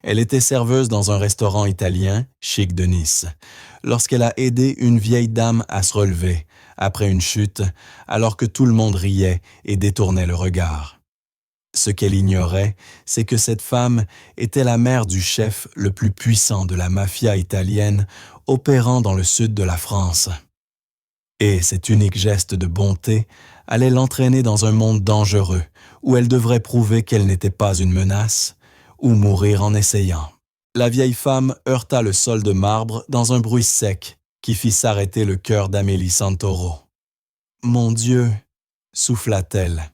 Elle était serveuse dans un restaurant italien, chic de Nice, lorsqu'elle a aidé une vieille dame à se relever, après une chute, alors que tout le monde riait et détournait le regard. Ce qu'elle ignorait, c'est que cette femme était la mère du chef le plus puissant de la mafia italienne opérant dans le sud de la France. Et cet unique geste de bonté allait l'entraîner dans un monde dangereux où elle devrait prouver qu'elle n'était pas une menace ou mourir en essayant. La vieille femme heurta le sol de marbre dans un bruit sec qui fit s'arrêter le cœur d'Amélie Santoro. « Mon Dieu !» souffla-t-elle.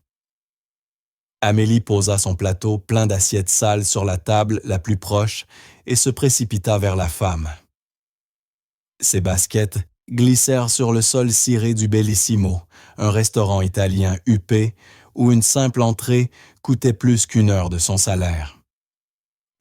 Amélie posa son plateau plein d'assiettes sales sur la table la plus proche et se précipita vers la femme. Ses baskets glissèrent sur le sol ciré du Bellissimo, un restaurant italien huppé où une simple entrée coûtait plus qu'une heure de son salaire.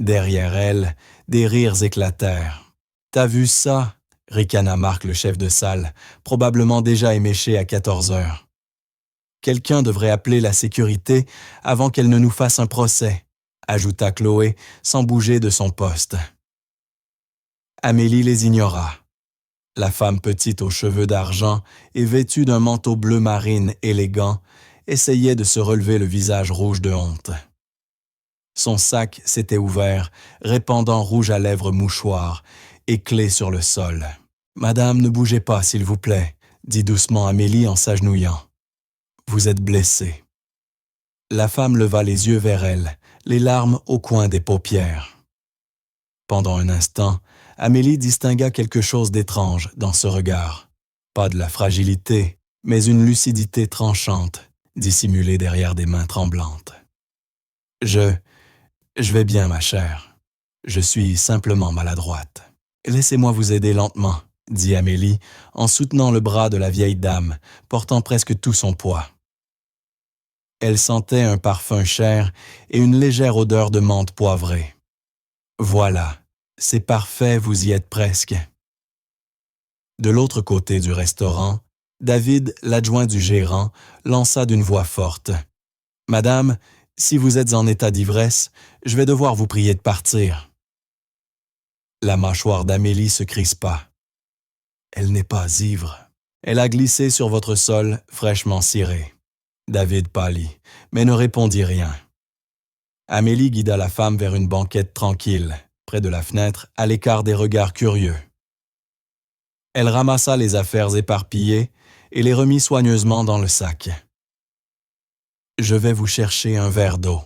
Derrière elle, des rires éclatèrent. « T'as vu ça ?» ricana Marc, le chef de salle, probablement déjà éméché à 14 heures. « Quelqu'un devrait appeler la sécurité avant qu'elle ne nous fasse un procès, » ajouta Chloé sans bouger de son poste. Amélie les ignora. La femme petite aux cheveux d'argent et vêtue d'un manteau bleu marine élégant essayait de se relever le visage rouge de honte. Son sac s'était ouvert, répandant rouge à lèvres mouchoir et clé sur le sol. « Madame, ne bougez pas, s'il vous plaît, » dit doucement Amélie en s'agenouillant. « Vous êtes blessée. » La femme leva les yeux vers elle, les larmes au coin des paupières. Pendant un instant, Amélie distingua quelque chose d'étrange dans ce regard. Pas de la fragilité, mais une lucidité tranchante, dissimulée derrière des mains tremblantes. « Je vais bien, ma chère. Je suis simplement maladroite. Laissez-moi vous aider lentement, » dit Amélie en soutenant le bras de la vieille dame, portant presque tout son poids. Elle sentait un parfum cher et une légère odeur de menthe poivrée. « Voilà, c'est parfait, vous y êtes presque. » De l'autre côté du restaurant, David, l'adjoint du gérant, lança d'une voix forte. « Madame, si vous êtes en état d'ivresse, je vais devoir vous prier de partir. » La mâchoire d'Amélie se crispa. Elle n'est pas ivre. Elle a glissé sur votre sol fraîchement ciré. David pâlit, mais ne répondit rien. Amélie guida la femme vers une banquette tranquille, près de la fenêtre, à l'écart des regards curieux. Elle ramassa les affaires éparpillées et les remit soigneusement dans le sac. « Je vais vous chercher un verre d'eau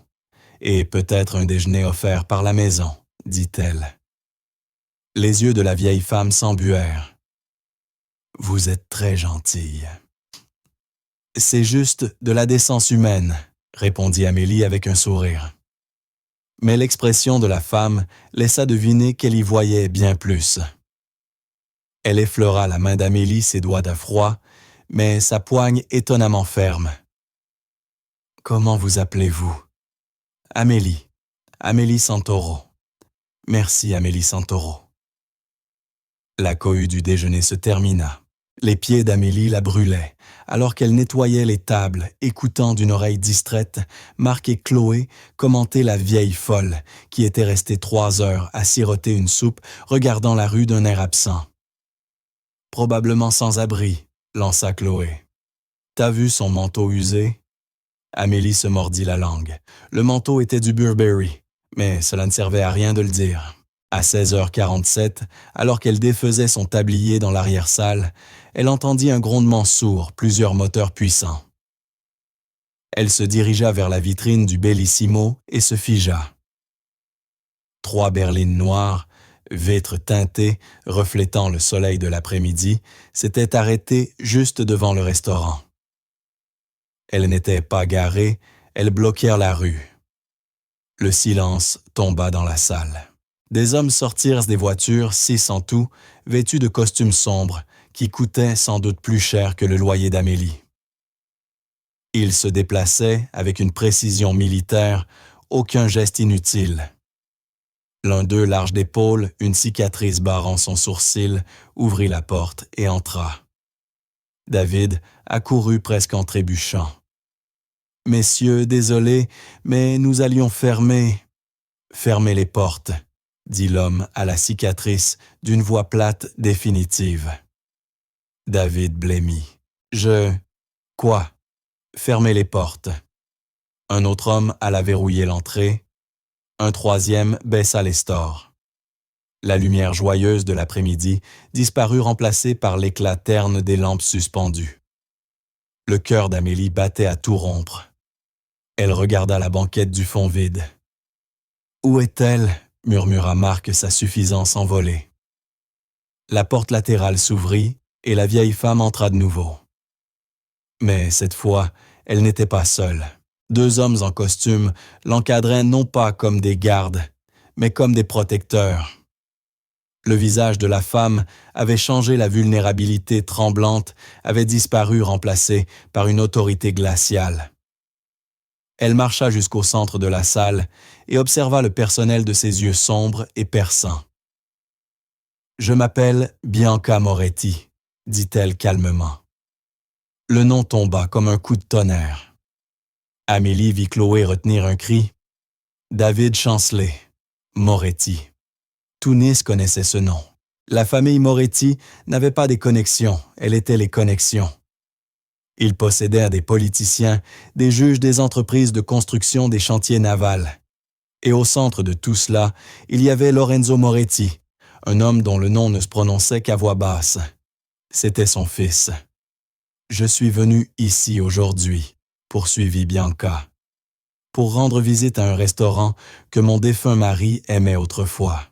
et peut-être un déjeuner offert par la maison, » dit-elle. Les yeux de la vieille femme s'embuèrent. « Vous êtes très gentille. »« C'est juste de la décence humaine, » répondit Amélie avec un sourire. Mais l'expression de la femme laissa deviner qu'elle y voyait bien plus. Elle effleura la main d'Amélie, ses doigts d'un froid, mais sa poigne étonnamment ferme. « Comment vous appelez-vous »« Amélie. Amélie Santoro. »« Merci, Amélie Santoro. » La cohue du déjeuner se termina. Les pieds d'Amélie la brûlaient, alors qu'elle nettoyait les tables, écoutant d'une oreille distraite Marc et Chloé commenter la vieille folle qui était restée 3 heures à siroter une soupe, regardant la rue d'un air absent. « Probablement sans abri, » lança Chloé. « T'as vu son manteau usé ?» Amélie se mordit la langue. Le manteau était du Burberry, mais cela ne servait à rien de le dire. À 16h47, alors qu'elle défaisait son tablier dans l'arrière-salle, elle entendit un grondement sourd, plusieurs moteurs puissants. Elle se dirigea vers la vitrine du Bellissimo et se figea. 3 berlines noires, vitres teintées, reflétant le soleil de l'après-midi, s'étaient arrêtées juste devant le restaurant. Elles n'étaient pas garées, elles bloquèrent la rue. Le silence tomba dans la salle. Des hommes sortirent des voitures, 6 en tout, vêtus de costumes sombres, qui coûtaient sans doute plus cher que le loyer d'Amélie. Ils se déplaçaient avec une précision militaire, aucun geste inutile. L'un d'eux, large d'épaules, une cicatrice barrant son sourcil, ouvrit la porte et entra. David accourut presque en trébuchant. « Messieurs, désolé, mais nous allions fermer les portes. » dit l'homme à la cicatrice d'une voix plate définitive. David blêmit. Quoi? Fermez les portes. Un autre homme alla verrouiller l'entrée. Un troisième baissa les stores. La lumière joyeuse de l'après-midi disparut remplacée par l'éclat terne des lampes suspendues. Le cœur d'Amélie battait à tout rompre. Elle regarda la banquette du fond vide. « Où est-elle » murmura Marc, sa suffisance envolée. La porte latérale s'ouvrit et la vieille femme entra de nouveau. Mais cette fois, elle n'était pas seule. 2 hommes en costume l'encadraient non pas comme des gardes, mais comme des protecteurs. Le visage de la femme avait changé, la vulnérabilité tremblante avait disparu, remplacée par une autorité glaciale. Elle marcha jusqu'au centre de la salle et observa le personnel de ses yeux sombres et perçants. « Je m'appelle Bianca Moretti », dit-elle calmement. Le nom tomba comme un coup de tonnerre. Amélie vit Chloé retenir un cri. David Chancelet, Moretti. Tout Nice connaissait ce nom. La famille Moretti n'avait pas des connexions, elle était les connexions. Ils possédèrent des politiciens, des juges des entreprises de construction des chantiers navals. Et au centre de tout cela, il y avait Lorenzo Moretti, un homme dont le nom ne se prononçait qu'à voix basse. C'était son fils. « Je suis venu ici aujourd'hui », poursuivit Bianca, pour rendre visite à un restaurant que mon défunt mari aimait autrefois.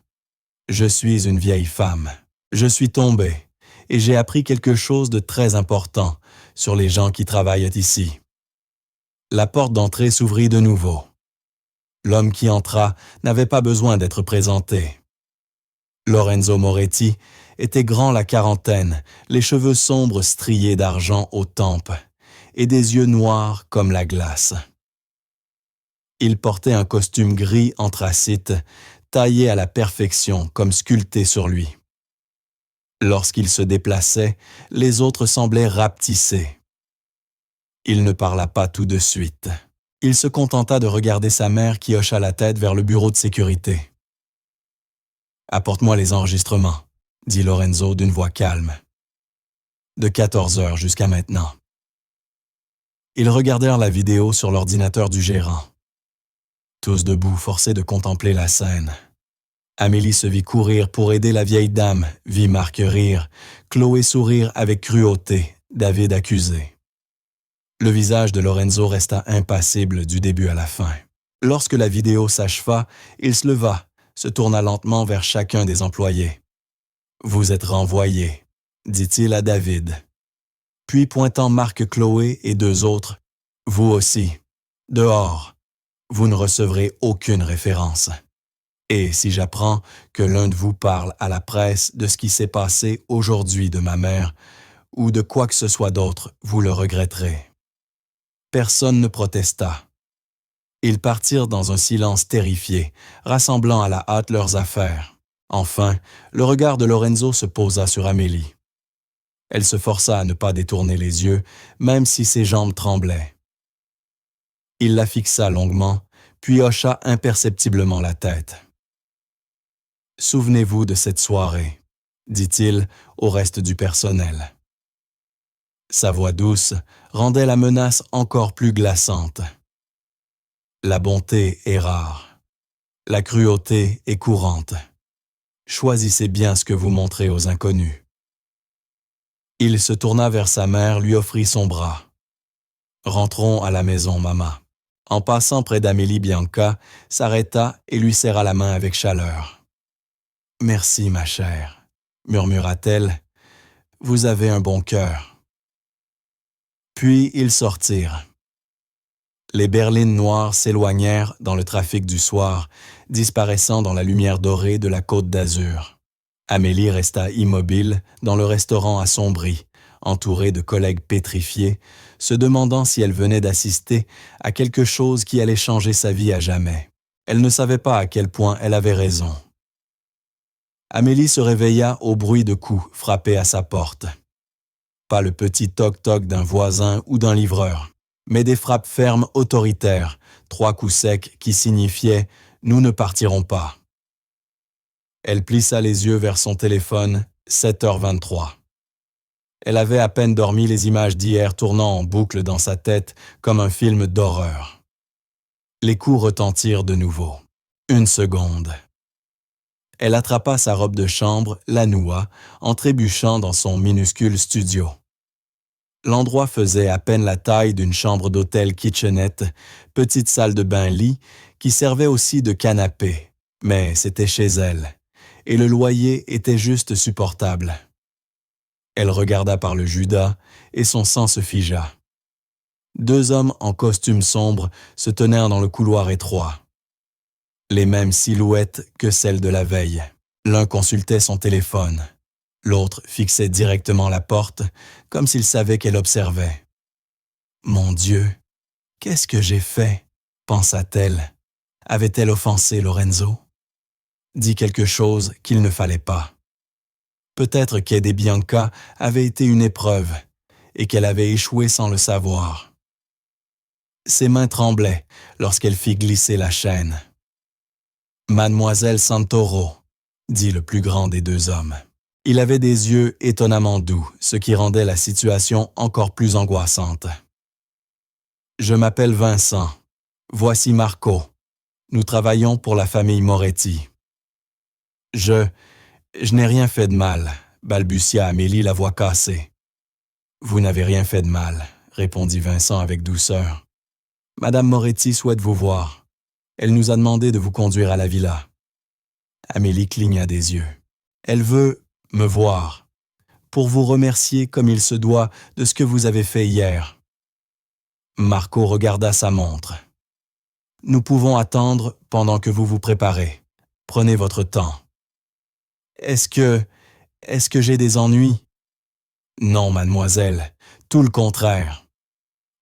Je suis une vieille femme. Je suis tombée et j'ai appris quelque chose de très important sur les gens qui travaillent ici. La porte d'entrée s'ouvrit de nouveau. L'homme qui entra n'avait pas besoin d'être présenté. Lorenzo Moretti était grand la quarantaine, les cheveux sombres striés d'argent aux tempes et des yeux noirs comme la glace. Il portait un costume gris anthracite, taillé à la perfection comme sculpté sur lui. Lorsqu'il se déplaçait, les autres semblaient rapetissés. Il ne parla pas tout de suite. Il se contenta de regarder sa mère qui hocha la tête vers le bureau de sécurité. « Apporte-moi les enregistrements », dit Lorenzo d'une voix calme. « De 14 heures jusqu'à maintenant. » Ils regardèrent la vidéo sur l'ordinateur du gérant. Tous debout, forcés de contempler la scène. Amélie se vit courir pour aider la vieille dame, vit Marc rire, Chloé sourire avec cruauté, David accusé. Le visage de Lorenzo resta impassible du début à la fin. Lorsque la vidéo s'acheva, il se leva, se tourna lentement vers chacun des employés. « Vous êtes renvoyés », dit-il à David. Puis pointant Marc, Chloé et 2 autres, « Vous aussi, dehors, vous ne recevrez aucune référence. Et si j'apprends que l'un de vous parle à la presse de ce qui s'est passé aujourd'hui de ma mère, ou de quoi que ce soit d'autre, vous le regretterez. » Personne ne protesta. Ils partirent dans un silence terrifié, rassemblant à la hâte leurs affaires. Enfin, le regard de Lorenzo se posa sur Amélie. Elle se força à ne pas détourner les yeux, même si ses jambes tremblaient. Il la fixa longuement, puis hocha imperceptiblement la tête. « Souvenez-vous de cette soirée », dit-il au reste du personnel. Sa voix douce rendait la menace encore plus glaçante. La bonté est rare. La cruauté est courante. Choisissez bien ce que vous montrez aux inconnus. Il se tourna vers sa mère, lui offrit son bras. « Rentrons à la maison, maman. » En passant près d'Amélie, Bianca s'arrêta et lui serra la main avec chaleur. « Merci, ma chère, » murmura-t-elle. « Vous avez un bon cœur. » Puis ils sortirent. Les berlines noires s'éloignèrent dans le trafic du soir, disparaissant dans la lumière dorée de la Côte d'Azur. Amélie resta immobile dans le restaurant assombri, entourée de collègues pétrifiés, se demandant si elle venait d'assister à quelque chose qui allait changer sa vie à jamais. Elle ne savait pas à quel point elle avait raison. Amélie se réveilla au bruit de coups frappés à sa porte. Pas le petit toc-toc d'un voisin ou d'un livreur, mais des frappes fermes autoritaires, 3 coups secs qui signifiaient « Nous ne partirons pas ». Elle plissa les yeux vers son téléphone, 7h23. Elle avait à peine dormi, les images d'hier tournant en boucle dans sa tête comme un film d'horreur. Les coups retentirent de nouveau. Une seconde. Elle attrapa sa robe de chambre, la noua, en trébuchant dans son minuscule studio. L'endroit faisait à peine la taille d'une chambre d'hôtel kitchenette, petite salle de bain-lit, qui servait aussi de canapé, mais c'était chez elle, et le loyer était juste supportable. Elle regarda par le Judas, et son sang se figea. 2 hommes en costume sombre se tenèrent dans le couloir étroit. Les mêmes silhouettes que celles de la veille. L'un consultait son téléphone. L'autre fixait directement la porte, comme s'il savait qu'elle observait. « Mon Dieu, qu'est-ce que j'ai fait ?» pensa-t-elle. Avait-elle offensé Lorenzo? Dit quelque chose qu'il ne fallait pas. Peut-être qu'aider Bianca avait été une épreuve et qu'elle avait échoué sans le savoir. Ses mains tremblaient lorsqu'elle fit glisser la chaîne. « Mademoiselle Santoro », dit le plus grand des 2 hommes. Il avait des yeux étonnamment doux, ce qui rendait la situation encore plus angoissante. « Je m'appelle Vincent. Voici Marco. Nous travaillons pour la famille Moretti. »« Je n'ai rien fait de mal, » balbutia Amélie, la voix cassée. « Vous n'avez rien fait de mal, » répondit Vincent avec douceur. « Madame Moretti souhaite vous voir. Elle nous a demandé de vous conduire à la villa. » Amélie cligna des yeux. « Elle veut me voir, pour vous remercier comme il se doit de ce que vous avez fait hier. » Marco regarda sa montre. « Nous pouvons attendre pendant que vous vous préparez. Prenez votre temps. »« Est-ce que j'ai des ennuis? » ?»« Non, mademoiselle, tout le contraire. »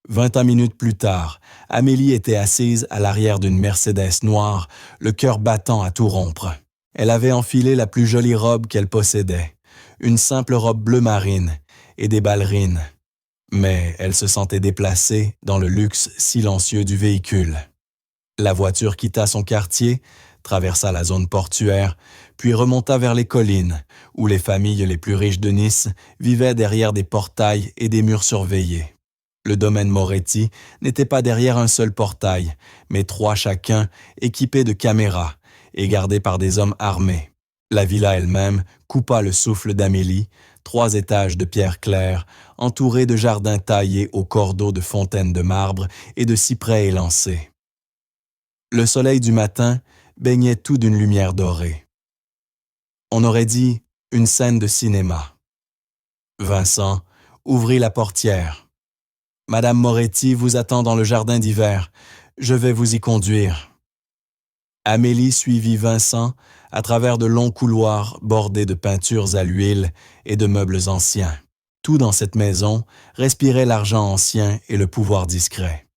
20 minutes plus tard, Amélie était assise à l'arrière d'une Mercedes noire, le cœur battant à tout rompre. Elle avait enfilé la plus jolie robe qu'elle possédait, une simple robe bleu marine et des ballerines. Mais elle se sentait déplacée dans le luxe silencieux du véhicule. La voiture quitta son quartier, traversa la zone portuaire, puis remonta vers les collines, où les familles les plus riches de Nice vivaient derrière des portails et des murs surveillés. Le domaine Moretti n'était pas derrière un seul portail, mais 3 chacun, équipés de caméras et gardés par des hommes armés. La villa elle-même coupa le souffle d'Amélie, 3 étages de pierre claire, entourés de jardins taillés au cordeau de fontaines de marbre et de cyprès élancés. Le soleil du matin baignait tout d'une lumière dorée. On aurait dit une scène de cinéma. Vincent ouvrit la portière. « Madame Moretti vous attend dans le jardin d'hiver. Je vais vous y conduire. » Amélie suivit Vincent à travers de longs couloirs bordés de peintures à l'huile et de meubles anciens. Tout dans cette maison respirait l'argent ancien et le pouvoir discret.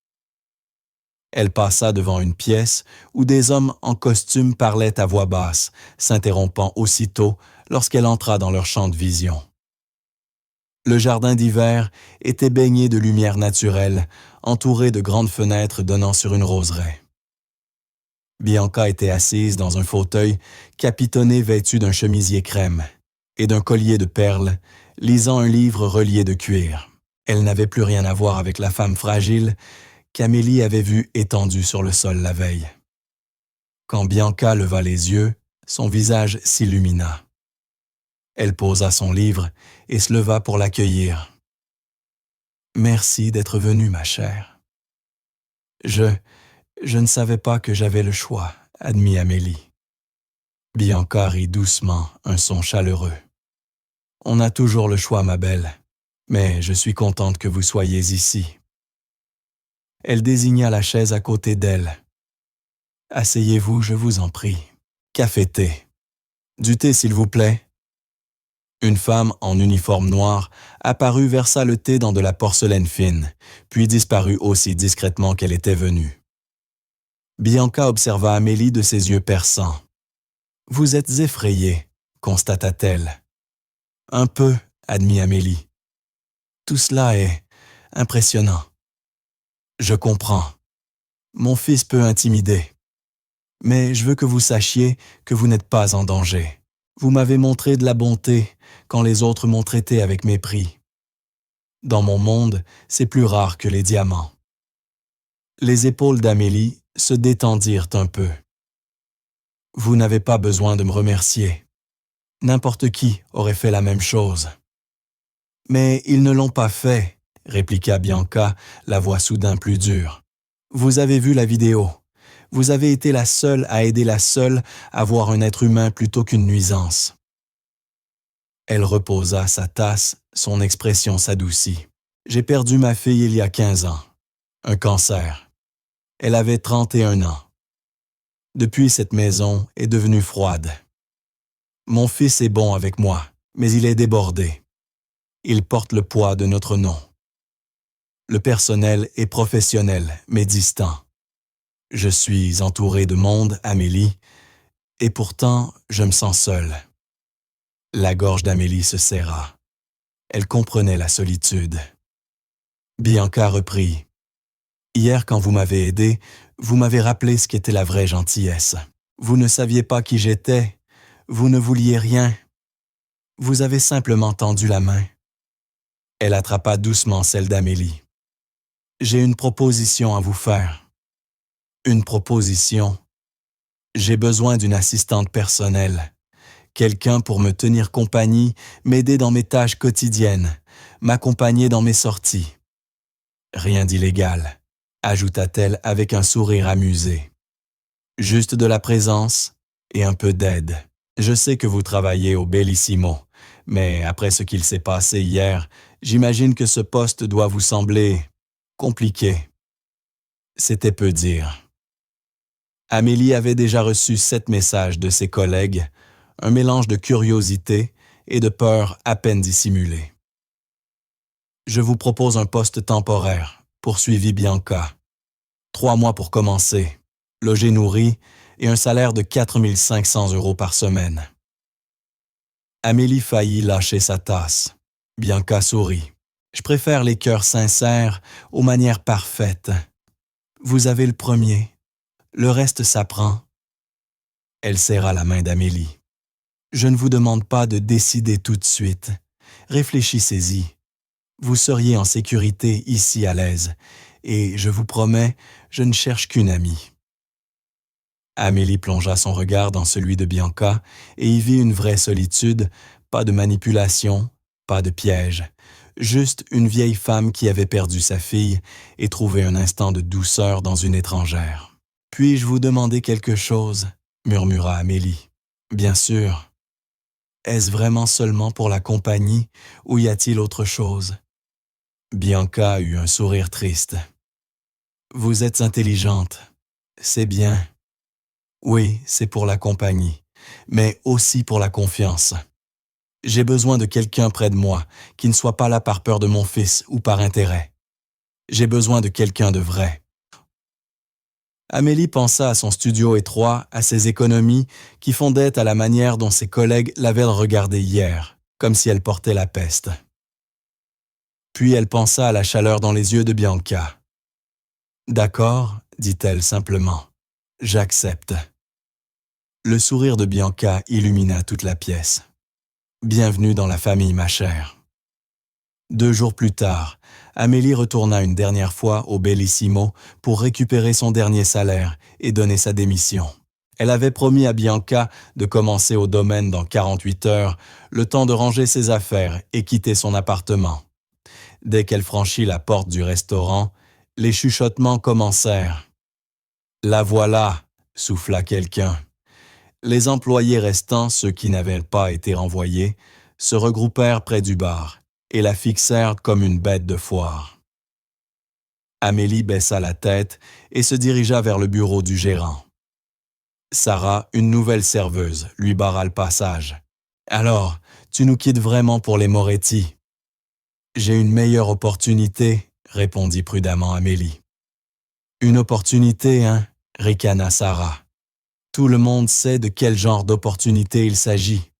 Elle passa devant une pièce où des hommes en costume parlaient à voix basse, s'interrompant aussitôt lorsqu'elle entra dans leur champ de vision. Le jardin d'hiver était baigné de lumière naturelle, entouré de grandes fenêtres donnant sur une roseraie. Bianca était assise dans un fauteuil capitonné vêtu d'un chemisier crème et d'un collier de perles, lisant un livre relié de cuir. Elle n'avait plus rien à voir avec la femme fragile qu'Amélie avait vue étendue sur le sol la veille. Quand Bianca leva les yeux, son visage s'illumina. Elle posa son livre et se leva pour l'accueillir. « Merci d'être venue, ma chère. »« Je ne savais pas que j'avais le choix, » admit Amélie. Bianca rit doucement, un son chaleureux. « On a toujours le choix, ma belle, mais je suis contente que vous soyez ici. » Elle désigna la chaise à côté d'elle. « Asseyez-vous, je vous en prie. Café-thé. Du thé, s'il vous plaît. » Une femme en uniforme noir apparut, versa le thé dans de la porcelaine fine, puis disparut aussi discrètement qu'elle était venue. Bianca observa Amélie de ses yeux perçants. « Vous êtes effrayée, » constata-t-elle. « Un peu, » admit Amélie. « Tout cela est impressionnant. »« Je comprends. Mon fils peut intimider. Mais je veux que vous sachiez que vous n'êtes pas en danger. Vous m'avez montré de la bonté quand les autres m'ont traité avec mépris. Dans mon monde, c'est plus rare que les diamants. Les épaules d'Amélie se détendirent un peu. Vous n'avez pas besoin de me remercier. N'importe qui aurait fait la même chose. Mais ils ne l'ont pas fait, répliqua Bianca, la voix soudain plus dure. Vous avez vu la vidéo. Vous avez été la seule à aider la seule à voir un être humain plutôt qu'une nuisance. Elle reposa sa tasse, son expression s'adoucit. J'ai perdu ma fille il y a 15 ans. Un cancer. Elle avait 31 ans. Depuis, cette maison est devenue froide. Mon fils est bon avec moi, mais il est débordé. Il porte le poids de notre nom. Le personnel est professionnel, mais distant. Je suis entouré de monde, Amélie, et pourtant, je me sens seul. La gorge d'Amélie se serra. Elle comprenait la solitude. Bianca reprit. Hier, quand vous m'avez aidé, vous m'avez rappelé ce qu'était la vraie gentillesse. Vous ne saviez pas qui j'étais. Vous ne vouliez rien. Vous avez simplement tendu la main. Elle attrapa doucement celle d'Amélie. J'ai une proposition à vous faire. Une proposition. J'ai besoin d'une assistante personnelle. Quelqu'un pour me tenir compagnie, m'aider dans mes tâches quotidiennes, m'accompagner dans mes sorties. Rien d'illégal, ajouta-t-elle avec un sourire amusé. Juste de la présence et un peu d'aide. Je sais que vous travaillez au Bellissimo, mais après ce qu'il s'est passé hier, j'imagine que ce poste doit vous sembler compliqué. C'était peu dire. Amélie avait déjà reçu 7 messages de ses collègues, un mélange de curiosité et de peur à peine dissimulée. Je vous propose un poste temporaire, poursuivit Bianca. 3 mois pour commencer, logé nourri et un salaire de 4 500 € par semaine. Amélie faillit lâcher sa tasse. Bianca sourit. Je préfère les cœurs sincères aux manières parfaites. Vous avez le premier. Le reste s'apprend. Elle serra la main d'Amélie. Je ne vous demande pas de décider tout de suite. Réfléchissez-y. Vous seriez en sécurité ici à l'aise, et je vous promets, je ne cherche qu'une amie. Amélie plongea son regard dans celui de Bianca et y vit une vraie solitude, pas de manipulation, pas de piège, juste une vieille femme qui avait perdu sa fille et trouvé un instant de douceur dans une étrangère. « Puis-je vous demander quelque chose ?» murmura Amélie. « Bien sûr. Est-ce vraiment seulement pour la compagnie ou y a-t-il autre chose ?» Bianca eut un sourire triste. « Vous êtes intelligente. C'est bien. Oui, c'est pour la compagnie, mais aussi pour la confiance. J'ai besoin de quelqu'un près de moi qui ne soit pas là par peur de mon fils ou par intérêt. J'ai besoin de quelqu'un de vrai. » Amélie pensa à son studio étroit, à ses économies qui fondaient à la manière dont ses collègues l'avaient regardée hier, comme si elle portait la peste. Puis elle pensa à la chaleur dans les yeux de Bianca. « D'accord, dit-elle simplement. J'accepte. » Le sourire de Bianca illumina toute la pièce. « Bienvenue dans la famille, ma chère. » 2 jours plus tard, Amélie retourna une dernière fois au Bellissimo pour récupérer son dernier salaire et donner sa démission. Elle avait promis à Bianca de commencer au domaine dans 48 heures, le temps de ranger ses affaires et quitter son appartement. Dès qu'elle franchit la porte du restaurant, les chuchotements commencèrent. « La voilà !» souffla quelqu'un. Les employés restants, ceux qui n'avaient pas été renvoyés, se regroupèrent près du bar et la fixèrent comme une bête de foire. Amélie baissa la tête et se dirigea vers le bureau du gérant. Sarah, une nouvelle serveuse, lui barra le passage. « Alors, tu nous quittes vraiment pour les Moretti ?»« J'ai une meilleure opportunité, » répondit prudemment Amélie. « Une opportunité, hein ?» ricana Sarah. « Tout le monde sait de quel genre d'opportunité il s'agit. »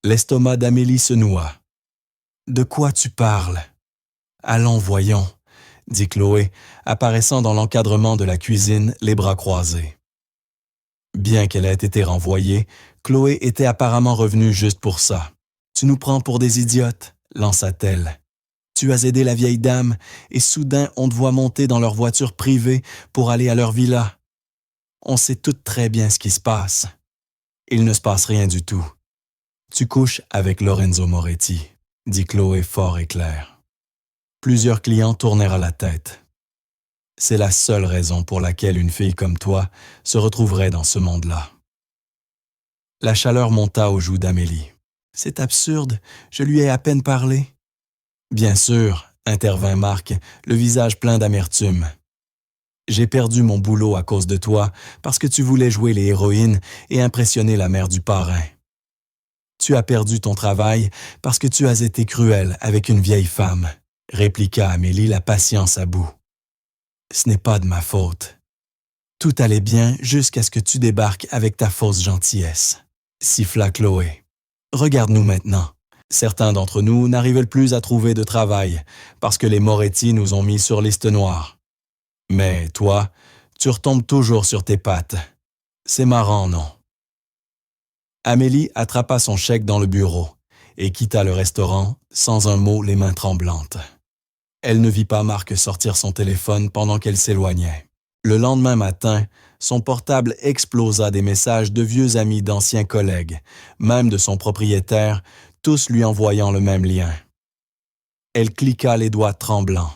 L'estomac d'Amélie se noua. « De quoi tu parles ?»« Allons, voyons, » dit Chloé, apparaissant dans l'encadrement de la cuisine, les bras croisés. Bien qu'elle ait été renvoyée, Chloé était apparemment revenue juste pour ça. « Tu nous prends pour des idiotes », lança-t-elle. « Tu as aidé la vieille dame et soudain on te voit monter dans leur voiture privée pour aller à leur villa. On sait toutes très bien ce qui se passe. Il ne se passe rien du tout. Tu couches avec Lorenzo Moretti, dit Chloé fort et clair. Plusieurs clients tournèrent à la tête. C'est la seule raison pour laquelle une fille comme toi se retrouverait dans ce monde-là. La chaleur monta aux joues d'Amélie. C'est absurde, je lui ai à peine parlé. Bien sûr, intervint Marc, le visage plein d'amertume. J'ai perdu mon boulot à cause de toi parce que tu voulais jouer les héroïnes et impressionner la mère du parrain. Tu as perdu ton travail parce que tu as été cruel avec une vieille femme, répliqua Amélie, la patience à bout. Ce n'est pas de ma faute. Tout allait bien jusqu'à ce que tu débarques avec ta fausse gentillesse, siffla Chloé. Regarde-nous maintenant. Certains d'entre nous n'arrivent plus à trouver de travail parce que les Moretti nous ont mis sur liste noire. Mais toi, tu retombes toujours sur tes pattes. C'est marrant, non? Amélie attrapa son chèque dans le bureau et quitta le restaurant sans un mot, les mains tremblantes. Elle ne vit pas Marc sortir son téléphone pendant qu'elle s'éloignait. Le lendemain matin, son portable explosa des messages de vieux amis d'anciens collègues, même de son propriétaire, tous lui envoyant le même lien. Elle cliqua les doigts tremblants.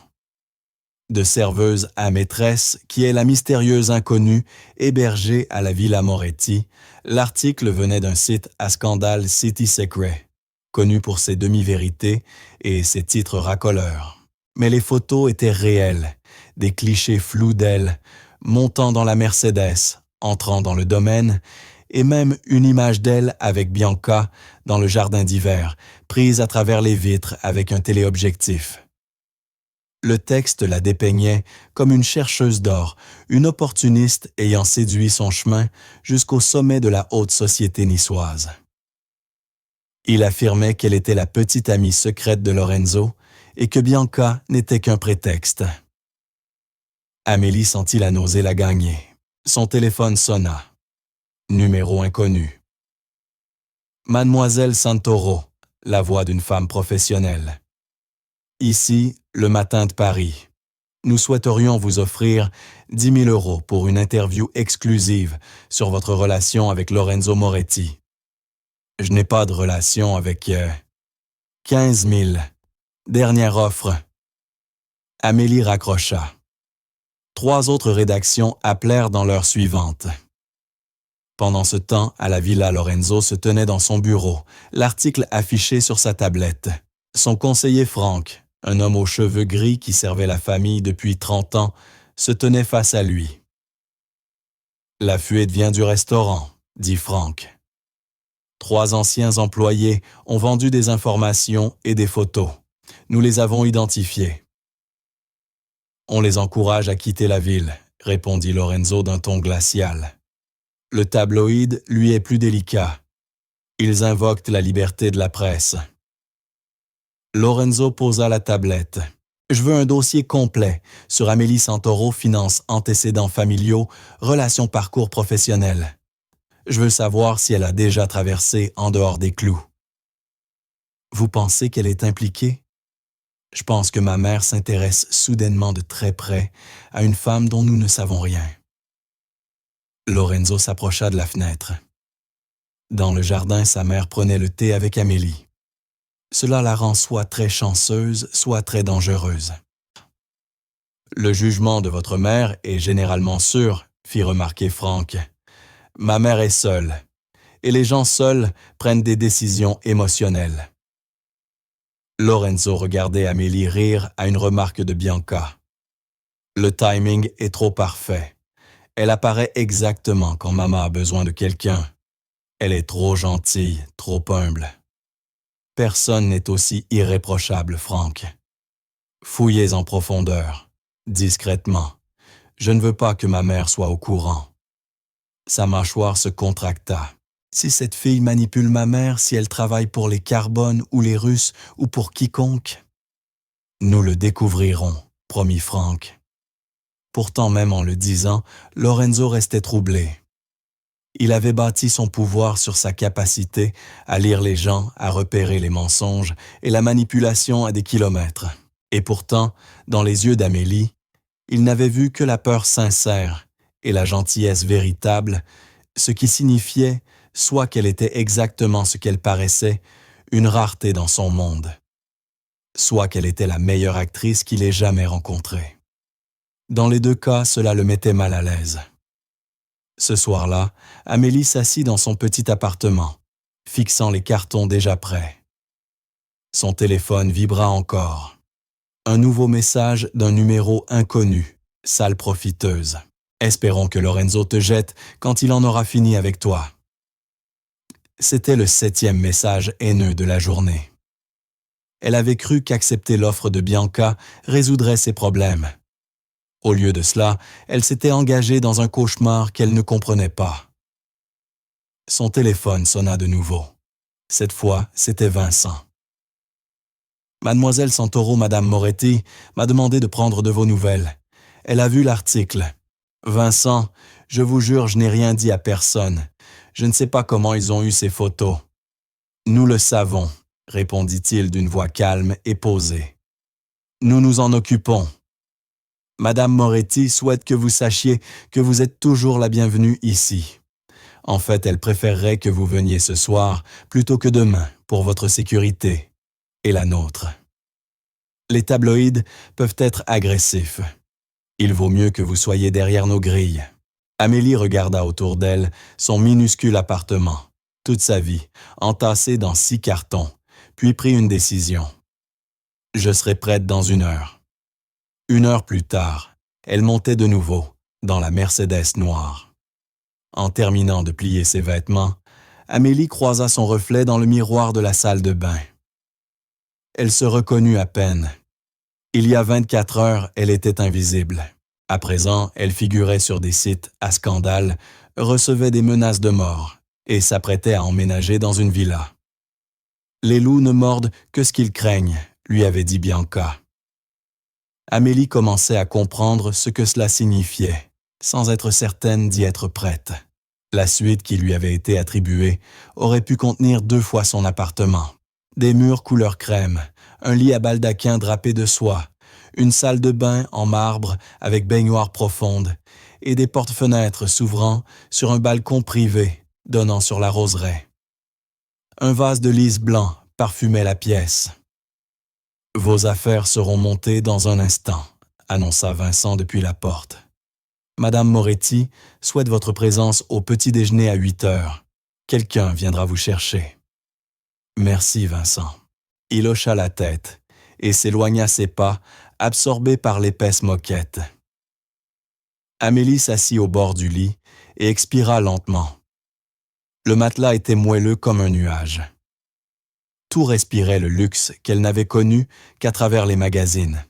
De serveuse à maîtresse, qui est la mystérieuse inconnue hébergée à la Villa Moretti, l'article venait d'un site à scandale City Secret, connu pour ses demi-vérités et ses titres racoleurs. Mais les photos étaient réelles, des clichés flous d'elle, montant dans la Mercedes, entrant dans le domaine, et même une image d'elle avec Bianca dans le jardin d'hiver, prise à travers les vitres avec un téléobjectif. Le texte la dépeignait comme une chercheuse d'or, une opportuniste ayant séduit son chemin jusqu'au sommet de la haute société niçoise. Il affirmait qu'elle était la petite amie secrète de Lorenzo et que Bianca n'était qu'un prétexte. Amélie sentit la nausée la gagner. Son téléphone sonna. Numéro inconnu. Mademoiselle Santoro, la voix d'une femme professionnelle. Ici, le Matin de Paris. Nous souhaiterions vous offrir 10 000 € pour une interview exclusive sur votre relation avec Lorenzo Moretti. Je n'ai pas de relation avec... 15 000. Dernière offre. Amélie raccrocha. 3 autres rédactions appelèrent dans l'heure suivante. Pendant ce temps, à la Villa Lorenzo se tenait dans son bureau, l'article affiché sur sa tablette. Son conseiller Franck, un homme aux cheveux gris qui servait la famille depuis 30 ans, se tenait face à lui. « La fuite vient du restaurant », dit Franck. 3 anciens employés ont vendu des informations et des photos. Nous les avons identifiés. « On les encourage à quitter la ville », répondit Lorenzo d'un ton glacial. Le tabloïd lui est plus délicat. Ils invoquent la liberté de la presse. Lorenzo posa la tablette. « Je veux un dossier complet sur Amélie Santoro, finances, antécédents familiaux, relations parcours professionnels. Je veux savoir si elle a déjà traversé en dehors des clous. » « Vous pensez qu'elle est impliquée? Je pense que ma mère s'intéresse soudainement de très près à une femme dont nous ne savons rien. » Lorenzo s'approcha de la fenêtre. Dans le jardin, sa mère prenait le thé avec Amélie. Cela la rend soit très chanceuse, soit très dangereuse. « Le jugement de votre mère est généralement sûr, » fit remarquer Franck. « Ma mère est seule, et les gens seuls prennent des décisions émotionnelles. » Lorenzo regardait Amélie rire à une remarque de Bianca. Le timing est trop parfait. Elle apparaît exactement quand maman a besoin de quelqu'un. Elle est trop gentille, trop humble. Personne n'est aussi irréprochable, Franck. Fouillez en profondeur, discrètement. Je ne veux pas que ma mère soit au courant. Sa mâchoire se contracta. Si cette fille manipule ma mère, si elle travaille pour les Carbone ou les Russes ou pour quiconque, nous le découvrirons, promit Franck. Pourtant, même en le disant, Lorenzo restait troublé. Il avait bâti son pouvoir sur sa capacité à lire les gens, à repérer les mensonges et la manipulation à des kilomètres. Et pourtant, dans les yeux d'Amélie, il n'avait vu que la peur sincère et la gentillesse véritable, ce qui signifiait soit qu'elle était exactement ce qu'elle paraissait, une rareté dans son monde, soit qu'elle était la meilleure actrice qu'il ait jamais rencontrée. Dans les deux cas, cela le mettait mal à l'aise. Ce soir-là, Amélie s'assit dans son petit appartement, fixant les cartons déjà prêts. Son téléphone vibra encore. Un nouveau message d'un numéro inconnu, sale profiteuse. Espérons que Lorenzo te jette quand il en aura fini avec toi. C'était le 7e message haineux de la journée. Elle avait cru qu'accepter l'offre de Bianca résoudrait ses problèmes. Au lieu de cela, elle s'était engagée dans un cauchemar qu'elle ne comprenait pas. Son téléphone sonna de nouveau. Cette fois, c'était Vincent. « Mademoiselle Santoro, Madame Moretti, m'a demandé de prendre de vos nouvelles. Elle a vu l'article. Vincent, je vous jure, je n'ai rien dit à personne. Je ne sais pas comment ils ont eu ces photos. »« Nous le savons, » répondit-il d'une voix calme et posée. « Nous nous en occupons. Madame Moretti souhaite que vous sachiez que vous êtes toujours la bienvenue ici. En fait, elle préférerait que vous veniez ce soir plutôt que demain pour votre sécurité et la nôtre. Les tabloïds peuvent être agressifs. Il vaut mieux que vous soyez derrière nos grilles. » Amélie regarda autour d'elle son minuscule appartement, toute sa vie, entassé dans 6 cartons, puis prit une décision. « Je serai prête dans 1 heure. » 1 heure plus tard, elle montait de nouveau, dans la Mercedes noire. En terminant de plier ses vêtements, Amélie croisa son reflet dans le miroir de la salle de bain. Elle se reconnut à peine. Il y a 24 heures, elle était invisible. À présent, elle figurait sur des sites à scandale, recevait des menaces de mort et s'apprêtait à emménager dans une villa. « Les loups ne mordent que ce qu'ils craignent », lui avait dit Bianca. Amélie commençait à comprendre ce que cela signifiait, sans être certaine d'y être prête. La suite qui lui avait été attribuée aurait pu contenir 2 fois son appartement. Des murs couleur crème, un lit à baldaquin drapé de soie, une salle de bain en marbre avec baignoire profonde et des portes-fenêtres s'ouvrant sur un balcon privé donnant sur la roseraie. Un vase de lys blanc parfumait la pièce. « Vos affaires seront montées dans un instant », annonça Vincent depuis la porte. « Madame Moretti souhaite votre présence au petit déjeuner à 8 heures. Quelqu'un viendra vous chercher. » « Merci, Vincent. » Il hocha la tête et s'éloigna ses pas, absorbé par l'épaisse moquette. Amélie s'assit au bord du lit et expira lentement. Le matelas était moelleux comme un nuage. Tout respirait le luxe qu'elle n'avait connu qu'à travers les magazines.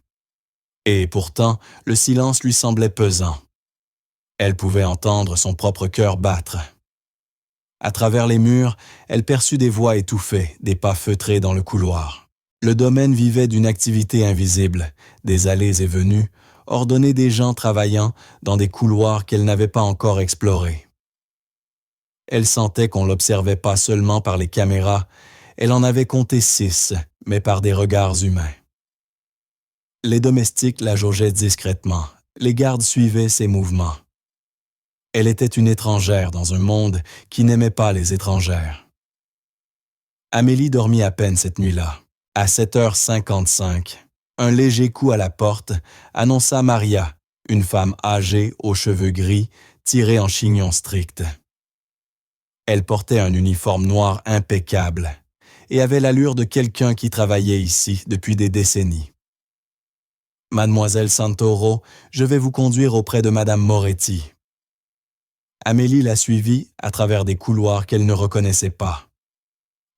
Et pourtant, le silence lui semblait pesant. Elle pouvait entendre son propre cœur battre. À travers les murs, elle perçut des voix étouffées, des pas feutrés dans le couloir. Le domaine vivait d'une activité invisible, des allées et venues, ordonnées des gens travaillant dans des couloirs qu'elle n'avait pas encore explorés. Elle sentait qu'on l'observait pas seulement par les caméras, elle en avait compté 6, mais par des regards humains. Les domestiques la jaugeaient discrètement, les gardes suivaient ses mouvements. Elle était une étrangère dans un monde qui n'aimait pas les étrangères. Amélie dormit à peine cette nuit-là. À 7h55, un léger coup à la porte annonça Maria, une femme âgée aux cheveux gris, tirés en chignon strict. Elle portait un uniforme noir impeccable et avait l'allure de quelqu'un qui travaillait ici depuis des décennies. « Mademoiselle Santoro, je vais vous conduire auprès de Madame Moretti. » Amélie la suivit à travers des couloirs qu'elle ne reconnaissait pas.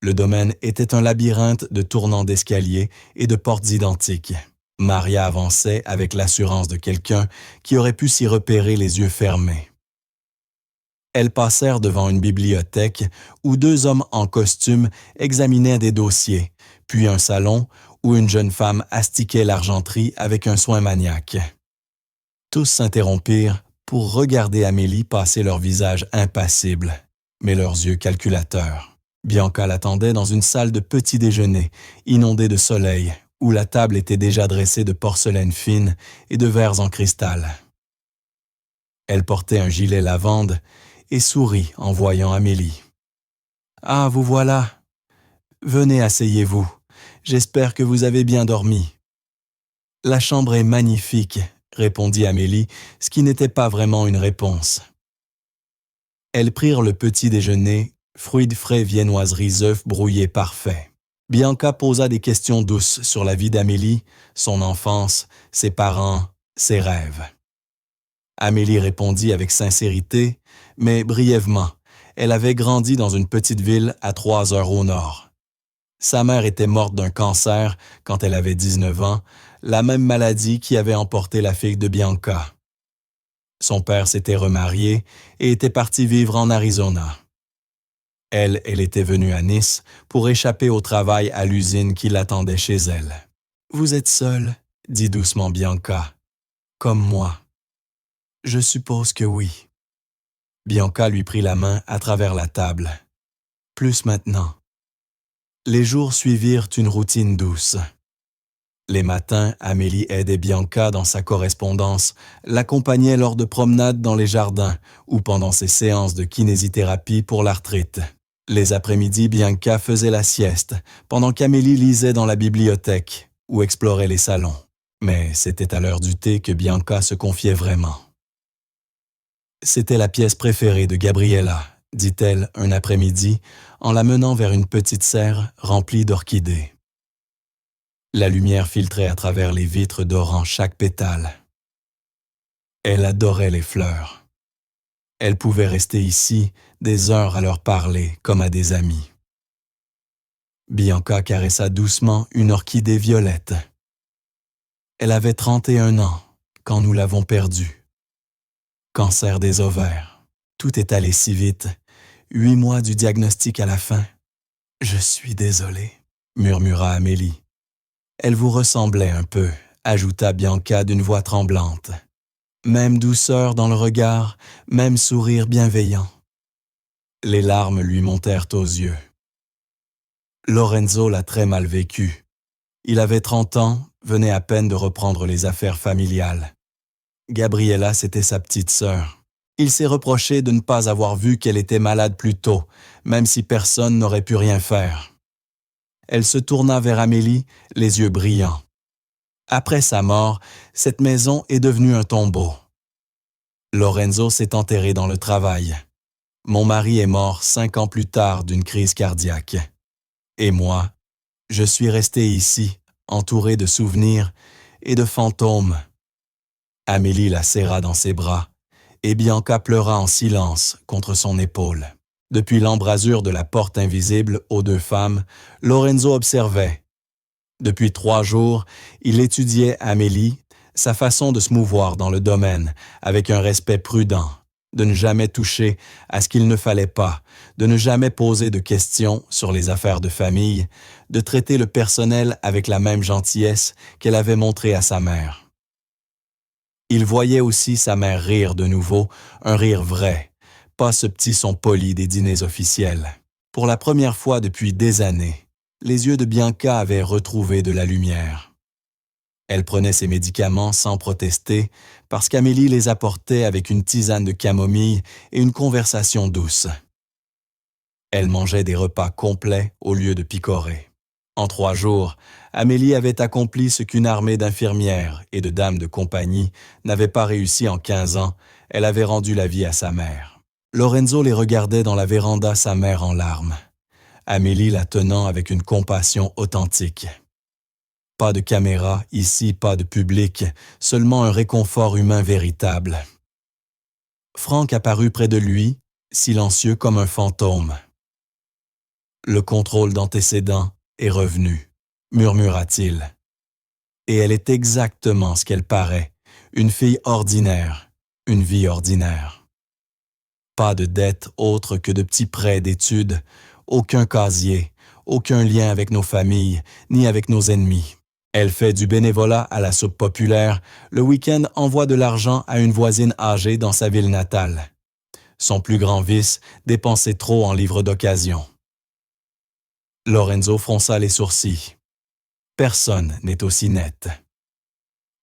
Le domaine était un labyrinthe de tournants d'escaliers et de portes identiques. Maria avançait avec l'assurance de quelqu'un qui aurait pu s'y repérer les yeux fermés. Elles passèrent devant une bibliothèque où 2 hommes en costume examinaient des dossiers, puis un salon où une jeune femme astiquait l'argenterie avec un soin maniaque. Tous s'interrompirent pour regarder Amélie passer leur visage impassible, mais leurs yeux calculateurs. Bianca l'attendait dans une salle de petit déjeuner, inondée de soleil, où la table était déjà dressée de porcelaine fine et de verres en cristal. Elle portait un gilet lavande et sourit en voyant Amélie. « Ah, vous voilà. Venez, asseyez-vous. J'espère que vous avez bien dormi. »« La chambre est magnifique, » répondit Amélie, ce qui n'était pas vraiment une réponse. Elles prirent le petit déjeuner, fruits de frais, viennoiseries, œufs brouillés parfaits. Bianca posa des questions douces sur la vie d'Amélie, son enfance, ses parents, ses rêves. Amélie répondit avec sincérité, mais brièvement. Elle avait grandi dans une petite ville à 3 heures au nord. Sa mère était morte d'un cancer quand elle avait 19 ans, la même maladie qui avait emporté la fille de Bianca. Son père s'était remarié et était parti vivre en Arizona. Elle était venue à Nice pour échapper au travail à l'usine qui l'attendait chez elle. « Vous êtes seule, » dit doucement Bianca. « Comme moi. »« Je suppose que oui. » Bianca lui prit la main à travers la table. « Plus maintenant. » Les jours suivirent une routine douce. Les matins, Amélie aidait Bianca dans sa correspondance, l'accompagnait lors de promenades dans les jardins ou pendant ses séances de kinésithérapie pour l'arthrite. Les après-midi, Bianca faisait la sieste, pendant qu'Amélie lisait dans la bibliothèque ou explorait les salons. Mais c'était à l'heure du thé que Bianca se confiait vraiment. C'était la pièce préférée de Gabriella, dit-elle un après-midi, en la menant vers une petite serre remplie d'orchidées. La lumière filtrait à travers les vitres dorant chaque pétale. Elle adorait les fleurs. Elle pouvait rester ici des heures à leur parler comme à des amis. Bianca caressa doucement une orchidée violette. Elle avait 31 ans quand nous l'avons perdue. Cancer des ovaires. Tout est allé si vite. 8 mois du diagnostic à la fin. « Je suis désolée, » murmura Amélie. « Elle vous ressemblait un peu, » ajouta Bianca d'une voix tremblante. Même douceur dans le regard, même sourire bienveillant. Les larmes lui montèrent aux yeux. Lorenzo l'a très mal vécu. Il avait 30 ans, venait à peine de reprendre les affaires familiales. Gabriella, c'était sa petite sœur. Il s'est reproché de ne pas avoir vu qu'elle était malade plus tôt, même si personne n'aurait pu rien faire. Elle se tourna vers Amélie, les yeux brillants. Après sa mort, cette maison est devenue un tombeau. Lorenzo s'est enterré dans le travail. Mon mari est mort 5 ans plus tard d'une crise cardiaque. Et moi, je suis resté ici, entouré de souvenirs et de fantômes. Amélie la serra dans ses bras, et Bianca pleura en silence contre son épaule. Depuis l'embrasure de la porte invisible aux 2 femmes, Lorenzo observait. Depuis 3 jours, il étudiait Amélie, sa façon de se mouvoir dans le domaine, avec un respect prudent, de ne jamais toucher à ce qu'il ne fallait pas, de ne jamais poser de questions sur les affaires de famille, de traiter le personnel avec la même gentillesse qu'elle avait montrée à sa mère. Il voyait aussi sa mère rire de nouveau, un rire vrai, pas ce petit son poli des dîners officiels. Pour la première fois depuis des années, les yeux de Bianca avaient retrouvé de la lumière. Elle prenait ses médicaments sans protester parce qu'Amélie les apportait avec une tisane de camomille et une conversation douce. Elle mangeait des repas complets au lieu de picorer. En 3 jours, Amélie avait accompli ce qu'une armée d'infirmières et de dames de compagnie n'avait pas réussi en 15 ans. Elle avait rendu la vie à sa mère. Lorenzo les regardait dans la véranda, sa mère en larmes. Amélie la tenant avec une compassion authentique. Pas de caméra, ici pas de public, seulement un réconfort humain véritable. Franck apparut près de lui, silencieux comme un fantôme. Le contrôle d'antécédents est revenu, murmura-t-il. Et elle est exactement ce qu'elle paraît, une fille ordinaire, une vie ordinaire. Pas de dette autre que de petits prêts d'études, aucun casier, aucun lien avec nos familles, ni avec nos ennemis. Elle fait du bénévolat à la soupe populaire, le week-end envoie de l'argent à une voisine âgée dans sa ville natale. Son plus grand vice, dépenser trop en livres d'occasion. Lorenzo fronça les sourcils. Personne n'est aussi net.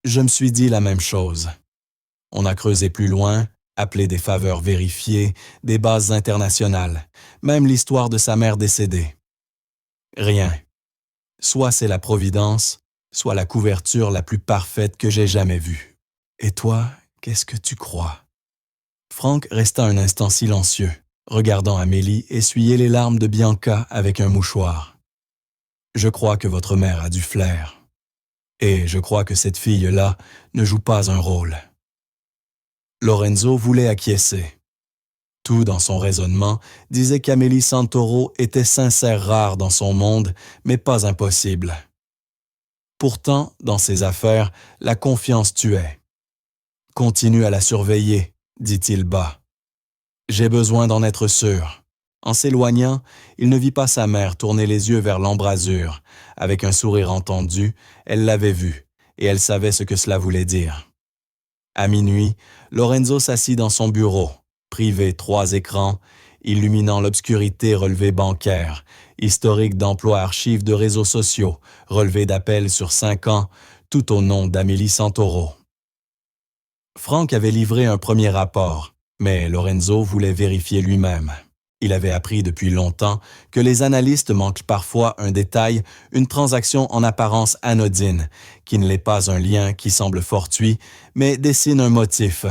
Je me suis dit la même chose. On a creusé plus loin, appelé des faveurs vérifiées, des bases internationales, même l'histoire de sa mère décédée. Rien. Soit c'est la providence, soit la couverture la plus parfaite que j'ai jamais vue. Et toi, qu'est-ce que tu crois? Frank resta un instant silencieux, regardant Amélie essuyer les larmes de Bianca avec un mouchoir. Je crois que votre mère a du flair. Et je crois que cette fille-là ne joue pas un rôle. Lorenzo voulait acquiescer. Tout dans son raisonnement disait qu'Amélie Santoro était sincère rare dans son monde, mais pas impossible. Pourtant, dans ses affaires, la confiance tuait. « Continue à la surveiller », dit-il bas. « J'ai besoin d'en être sûr. » En s'éloignant, il ne vit pas sa mère tourner les yeux vers l'embrasure. Avec un sourire entendu, elle l'avait vu, et elle savait ce que cela voulait dire. À minuit, Lorenzo s'assit dans son bureau, privé 3 écrans, illuminant l'obscurité relevé bancaire, historique d'emploi archives de réseaux sociaux, relevé d'appels sur 5 ans, tout au nom d'Amélie Santoro. Frank avait livré un premier rapport, mais Lorenzo voulait vérifier lui-même. Il avait appris depuis longtemps que les analystes manquent parfois un détail, une transaction en apparence anodine, qui ne l'est pas un lien qui semble fortuit, mais dessine un motif.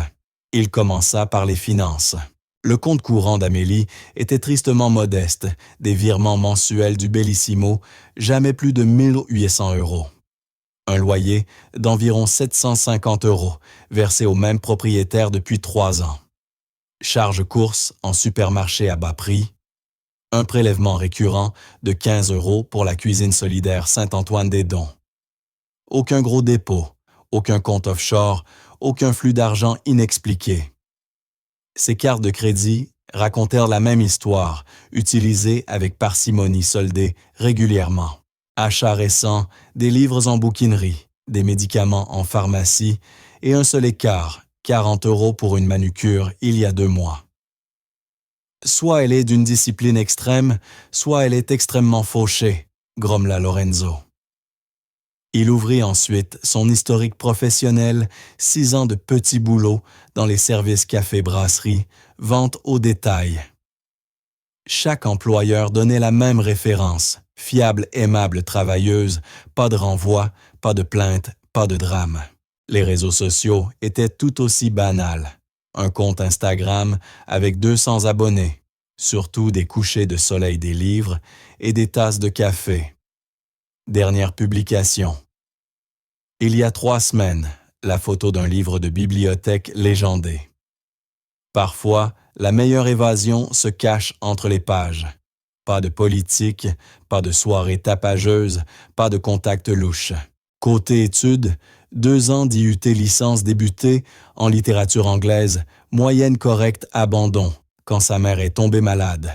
Il commença par les finances. Le compte courant d'Amélie était tristement modeste, des virements mensuels du Bellissimo, jamais plus de 1800 €. Un loyer d'environ 750 €, versé au même propriétaire depuis 3 ans. Charges courses en supermarché à bas prix, un prélèvement récurrent de 15 € pour la cuisine solidaire Saint-Antoine-des-Dons. Aucun gros dépôt, aucun compte offshore, aucun flux d'argent inexpliqué. Ces cartes de crédit racontèrent la même histoire, utilisées avec parcimonie soldée régulièrement. Achats récents, des livres en bouquinerie, des médicaments en pharmacie et un seul écart, 40 € pour une manucure il y a 2 mois. Soit elle est d'une discipline extrême, soit elle est extrêmement fauchée, grommela Lorenzo. Il ouvrit ensuite son historique professionnel, 6 ans de petits boulots dans les services café-brasserie, vente au détail. Chaque employeur donnait la même référence, fiable, aimable, travailleuse, pas de renvoi, pas de plainte, pas de drame. Les réseaux sociaux étaient tout aussi banals. Un compte Instagram avec 200 abonnés, surtout des couchers de soleil des livres et des tasses de café. Dernière publication. Il y a 3 semaines, la photo d'un livre de bibliothèque légendé. Parfois, la meilleure évasion se cache entre les pages. Pas de politique, pas de soirée tapageuse, pas de contact louche. Côté études, 2 ans d'IUT licence débutée en littérature anglaise, moyenne correcte abandon, quand sa mère est tombée malade.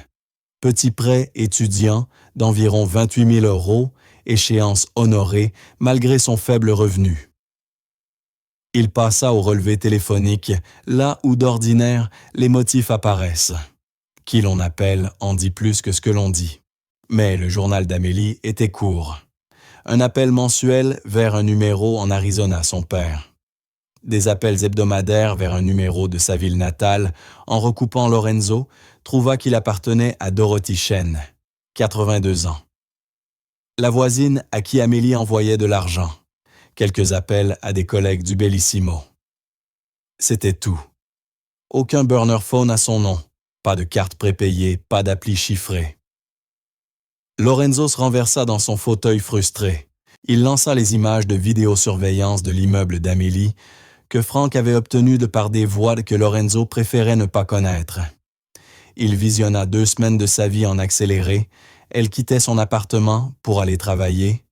Petit prêt étudiant d'environ 28 000 €, échéance honorée malgré son faible revenu. Il passa au relevé téléphonique, là où d'ordinaire les motifs apparaissent. Qui l'on appelle en dit plus que ce que l'on dit. Mais le journal d'Amélie était court. Un appel mensuel vers un numéro en Arizona, son père. Des appels hebdomadaires vers un numéro de sa ville natale, en recoupant Lorenzo, trouva qu'il appartenait à Dorothy Shen, 82 ans. La voisine à qui Amélie envoyait de l'argent. Quelques appels à des collègues du Bellissimo. C'était tout. Aucun burner phone à son nom, pas de carte prépayée, pas d'appli chiffrée. Lorenzo se renversa dans son fauteuil frustré. Il lança les images de vidéosurveillance de l'immeuble d'Amélie que Frank avait obtenues de par des voies que Lorenzo préférait ne pas connaître. Il visionna 2 semaines de sa vie en accéléré. Elle quittait son appartement pour aller travailler,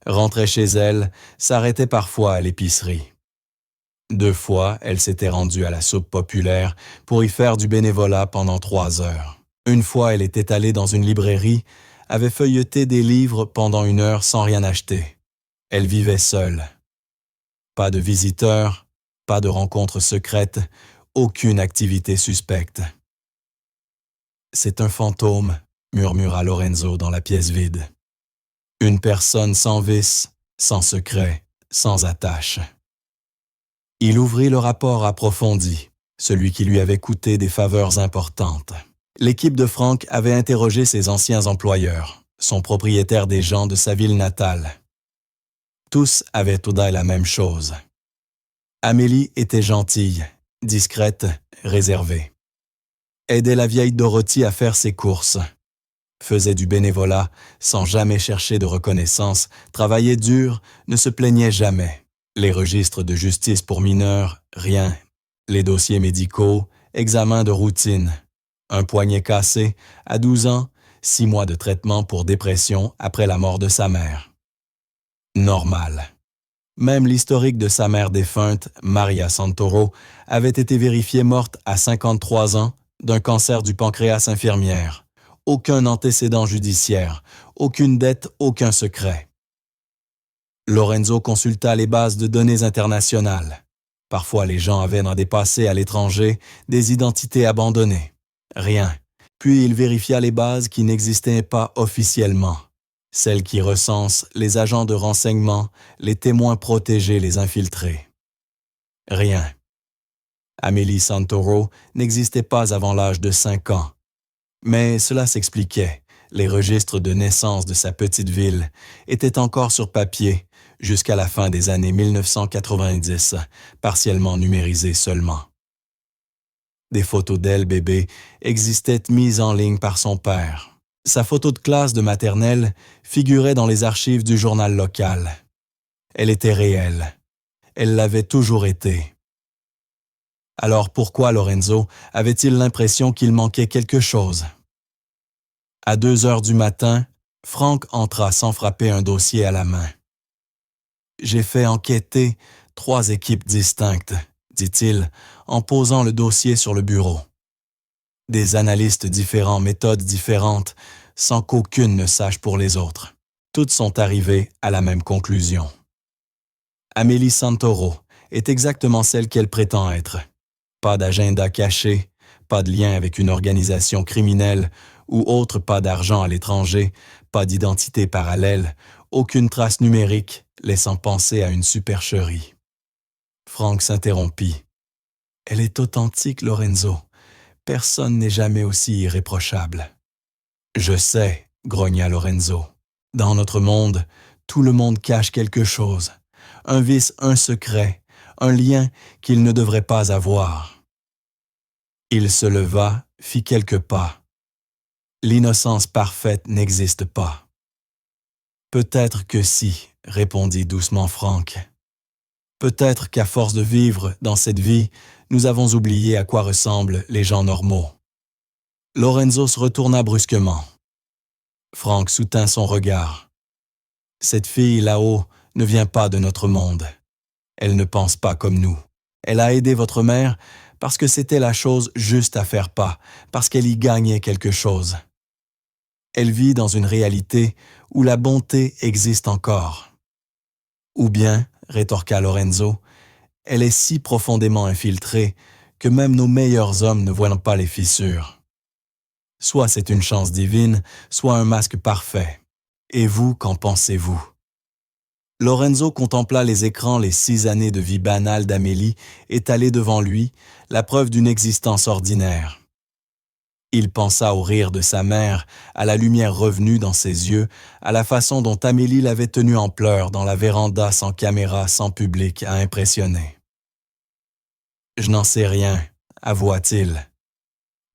rentrait chez elle, s'arrêtait parfois à l'épicerie. 2 fois, elle s'était rendue à la soupe populaire pour y faire du bénévolat pendant 3 heures. Une fois, elle était allée dans une librairie, avait feuilleté des livres pendant 1 heure sans rien acheter. Elle vivait seule. Pas de visiteurs, pas de rencontres secrètes, aucune activité suspecte. C'est un fantôme, murmura Lorenzo dans la pièce vide. Une personne sans vice, sans secret, sans attache. Il ouvrit le rapport approfondi, celui qui lui avait coûté des faveurs importantes. L'équipe de Frank avait interrogé ses anciens employeurs, son propriétaire des gens de sa ville natale. Tous avaient au la même chose. Amélie était gentille, discrète, réservée. Aidait la vieille Dorothy à faire ses courses. Faisait du bénévolat sans jamais chercher de reconnaissance, travaillait dur, ne se plaignait jamais. Les registres de justice pour mineurs, rien. Les dossiers médicaux, examens de routine. Un poignet cassé, à 12 ans, 6 mois de traitement pour dépression après la mort de sa mère. Normal. Même l'historique de sa mère défunte, Maria Santoro, avait été vérifiée morte à 53 ans d'un cancer du pancréas infirmière. Aucun antécédent judiciaire, aucune dette, aucun secret. Lorenzo consulta les bases de données internationales. Parfois, les gens avaient dans des passés à l'étranger des identités abandonnées. Rien. Puis il vérifia les bases qui n'existaient pas officiellement. Celles qui recensent les agents de renseignement, les témoins protégés, les infiltrés. Rien. Amélie Santoro n'existait pas avant l'âge de 5 ans. Mais cela s'expliquait. Les registres de naissance de sa petite ville étaient encore sur papier jusqu'à la fin des années 1990, partiellement numérisés seulement. Des photos d'elle, bébé, existaient mises en ligne par son père. Sa photo de classe de maternelle figurait dans les archives du journal local. Elle était réelle. Elle l'avait toujours été. Alors pourquoi Lorenzo avait-il l'impression qu'il manquait quelque chose? À 2 heures du matin, Frank entra sans frapper un dossier à la main. « J'ai fait enquêter 3 équipes distinctes, dit-il, en posant le dossier sur le bureau. Des analystes différents, méthodes différentes, sans qu'aucune ne sache pour les autres. Toutes sont arrivées à la même conclusion. Amélie Santoro est exactement celle qu'elle prétend être. Pas d'agenda caché, pas de lien avec une organisation criminelle ou autre, pas d'argent à l'étranger, pas d'identité parallèle, aucune trace numérique laissant penser à une supercherie. Frank s'interrompit. « Elle est authentique, Lorenzo. Personne n'est jamais aussi irréprochable. » « Je sais, grogna Lorenzo. Dans notre monde, tout le monde cache quelque chose. Un vice, un secret, un lien qu'il ne devrait pas avoir. » Il se leva, fit quelques pas. L'innocence parfaite n'existe pas. « Peut-être que si, répondit doucement Frank. Peut-être qu'à force de vivre dans cette vie, nous avons oublié à quoi ressemblent les gens normaux. Lorenzo se retourna brusquement. Frank soutint son regard. « Cette fille là-haut ne vient pas de notre monde. Elle ne pense pas comme nous. Elle a aidé votre mère parce que c'était la chose juste à faire pas, parce qu'elle y gagnait quelque chose. Elle vit dans une réalité où la bonté existe encore. Ou bien, rétorqua Lorenzo, elle est si profondément infiltrée que même nos meilleurs hommes ne voient pas les fissures. Soit c'est une chance divine, soit un masque parfait. Et vous, qu'en pensez-vous? » Lorenzo contempla les écrans les 6 années de vie banale d'Amélie étalées devant lui, la preuve d'une existence ordinaire. Il pensa au rire de sa mère, à la lumière revenue dans ses yeux, à la façon dont Amélie l'avait tenu en pleurs dans la véranda sans caméra, sans public à impressionner. « Je n'en sais rien, avoua-t-il.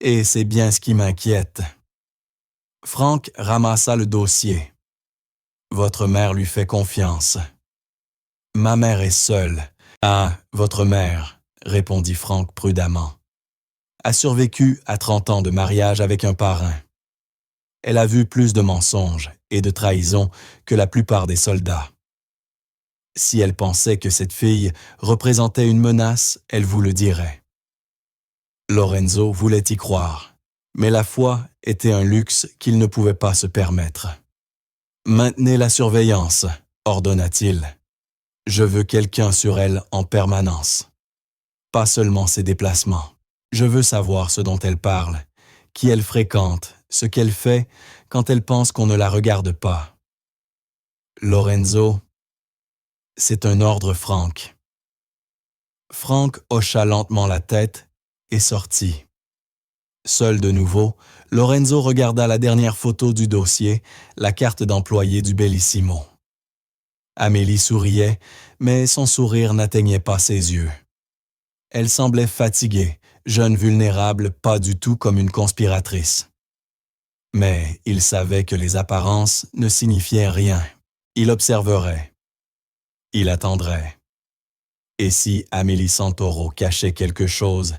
Et c'est bien ce qui m'inquiète. » Frank ramassa le dossier. « Votre mère lui fait confiance. »« Ma mère est seule. »« Ah, votre mère, » répondit Frank prudemment. « A survécu à 30 ans de mariage avec un parrain. Elle a vu plus de mensonges et de trahisons que la plupart des soldats. Si elle pensait que cette fille représentait une menace, elle vous le dirait. » Lorenzo voulait y croire, mais la foi était un luxe qu'il ne pouvait pas se permettre. « Maintenez la surveillance, » ordonna-t-il. Je veux quelqu'un sur elle en permanence. Pas seulement ses déplacements. Je veux savoir ce dont elle parle, qui elle fréquente, ce qu'elle fait quand elle pense qu'on ne la regarde pas. Lorenzo, c'est un ordre, Frank. Frank hocha lentement la tête et sortit. Seul de nouveau, Lorenzo regarda la dernière photo du dossier, la carte d'employé du Bellissimo. Amélie souriait, mais son sourire n'atteignait pas ses yeux. Elle semblait fatiguée, jeune vulnérable, pas du tout comme une conspiratrice. Mais il savait que les apparences ne signifiaient rien. Il observerait. Il attendrait. Et si Amélie Santoro cachait quelque chose,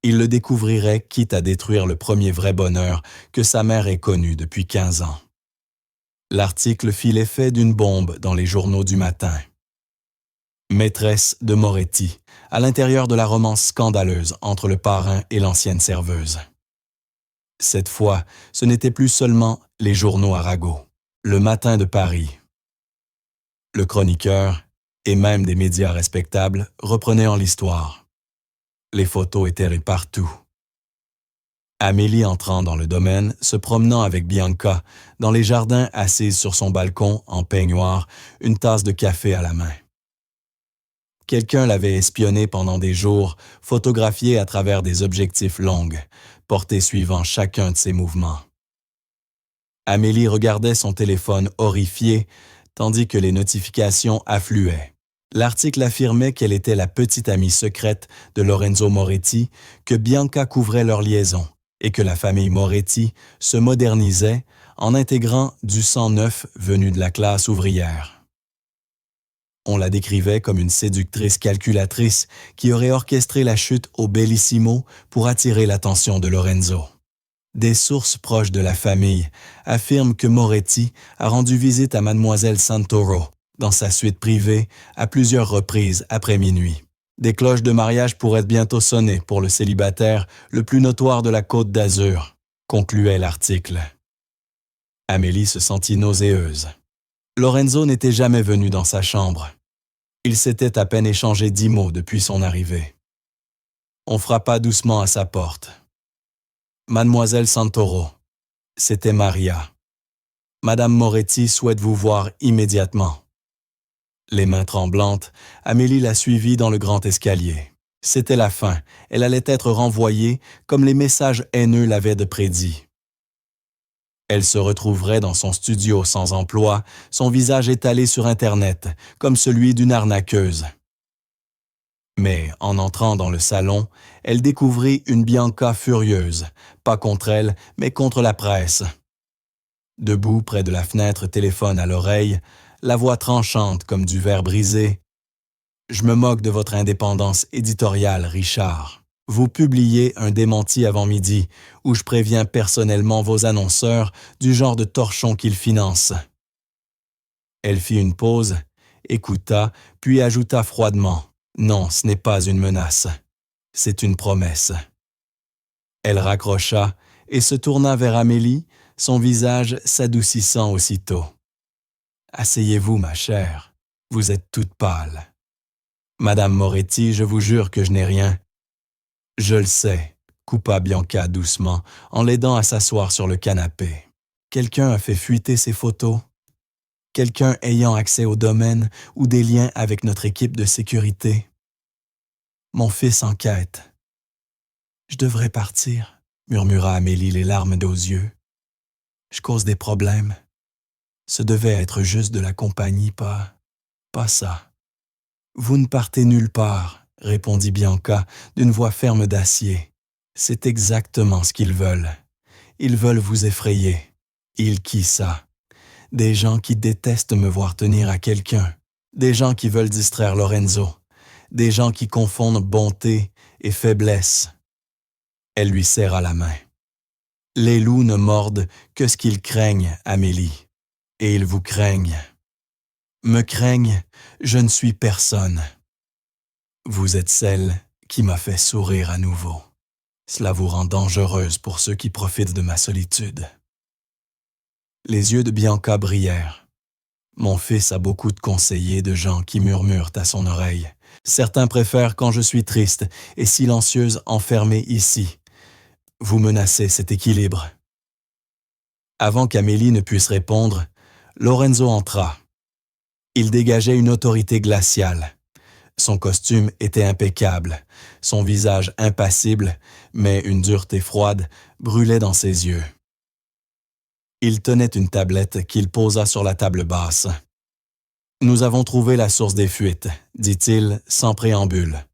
il le découvrirait quitte à détruire le premier vrai bonheur que sa mère ait connu depuis 15 ans. L'article fit l'effet d'une bombe dans les journaux du matin. Maîtresse de Moretti, à l'intérieur de la romance scandaleuse entre le parrain et l'ancienne serveuse. Cette fois, ce n'était plus seulement les journaux Arago, le Matin de Paris. Le chroniqueur, et même des médias respectables, reprenaient en l'histoire. Les photos étaient partout. Amélie entrant dans le domaine, se promenant avec Bianca, dans les jardins assise sur son balcon, en peignoir, une tasse de café à la main. Quelqu'un l'avait espionnée pendant des jours, photographiée à travers des objectifs longs, portés suivant chacun de ses mouvements. Amélie regardait son téléphone horrifiée, tandis que les notifications affluaient. L'article affirmait qu'elle était la petite amie secrète de Lorenzo Moretti, que Bianca couvrait leur liaison, et que la famille Moretti se modernisait en intégrant du sang neuf venu de la classe ouvrière. On la décrivait comme une séductrice calculatrice qui aurait orchestré la chute au Bellissimo pour attirer l'attention de Lorenzo. Des sources proches de la famille affirment que Moretti a rendu visite à mademoiselle Santoro dans sa suite privée à plusieurs reprises après minuit. Des cloches de mariage pourraient bientôt sonner pour le célibataire le plus notoire de la Côte d'Azur, concluait l'article. Amélie se sentit nauséeuse. Lorenzo n'était jamais venu dans sa chambre. Il s'était à peine échangé 10 mots depuis son arrivée. On frappa doucement à sa porte. Mademoiselle Santoro, c'était Maria. Madame Moretti souhaite vous voir immédiatement. Les mains tremblantes, Amélie la suivit dans le grand escalier. C'était la fin, elle allait être renvoyée comme les messages haineux l'avaient prédit. Elle se retrouverait dans son studio sans emploi, son visage étalé sur Internet, comme celui d'une arnaqueuse. Mais, en entrant dans le salon, elle découvrit une Bianca furieuse, pas contre elle, mais contre la presse. Debout près de la fenêtre, téléphone à l'oreille, la voix tranchante comme du verre brisé. « Je me moque de votre indépendance éditoriale, Richard. Vous publiez un démenti avant midi, où je préviens personnellement vos annonceurs du genre de torchons qu'ils financent. » Elle fit une pause, écouta, puis ajouta froidement. Non, ce n'est pas une menace. C'est une promesse. Elle raccrocha et se tourna vers Amélie, son visage s'adoucissant aussitôt. Asseyez-vous, ma chère. Vous êtes toute pâle. Madame Moretti, je vous jure que je n'ai rien. Je le sais, coupa Bianca doucement, en l'aidant à s'asseoir sur le canapé. Quelqu'un a fait fuiter ces photos. Quelqu'un ayant accès au domaine ou des liens avec notre équipe de sécurité. Mon fils enquête. Je devrais partir, murmura Amélie, les larmes aux yeux. Je cause des problèmes. Ce devait être juste de la compagnie, pas ça. Vous ne partez nulle part, répondit Bianca d'une voix ferme d'acier. C'est exactement ce qu'ils veulent. Ils veulent vous effrayer. Qui ça? Des gens qui détestent me voir tenir à quelqu'un. Des gens qui veulent distraire Lorenzo. Des gens qui confondent bonté et faiblesse. Elle lui serra la main. Les loups ne mordent que ce qu'ils craignent, Amélie. Et ils vous craignent. Me craignent, je ne suis personne. Vous êtes celle qui m'a fait sourire à nouveau. Cela vous rend dangereuse pour ceux qui profitent de ma solitude. Les yeux de Bianca brillèrent. Mon fils a beaucoup de conseillers, de gens qui murmurent à son oreille. Certains préfèrent quand je suis triste et silencieuse enfermée ici. Vous menacez cet équilibre. » Avant qu'Amélie ne puisse répondre, Lorenzo entra. Il dégageait une autorité glaciale. Son costume était impeccable, son visage impassible, mais une dureté froide brûlait dans ses yeux. Il tenait une tablette qu'il posa sur la table basse. « Nous avons trouvé la source des fuites, » dit-il sans préambule.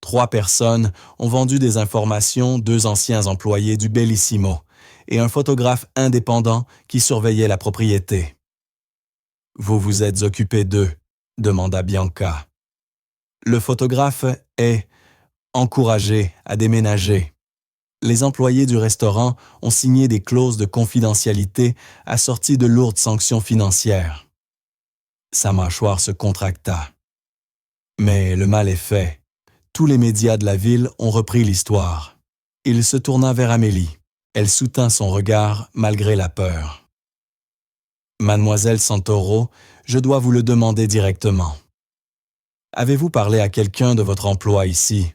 3 personnes ont vendu des informations, 2 anciens employés du Bellissimo et un photographe indépendant qui surveillait la propriété. « Vous vous êtes occupé d'eux ?» demanda Bianca. Le photographe est encouragé à déménager. Les employés du restaurant ont signé des clauses de confidentialité assorties de lourdes sanctions financières. Sa mâchoire se contracta. Mais le mal est fait. Tous les médias de la ville ont repris l'histoire. Il se tourna vers Amélie. Elle soutint son regard malgré la peur. « Mademoiselle Santoro, je dois vous le demander directement. Avez-vous parlé à quelqu'un de votre emploi ici? »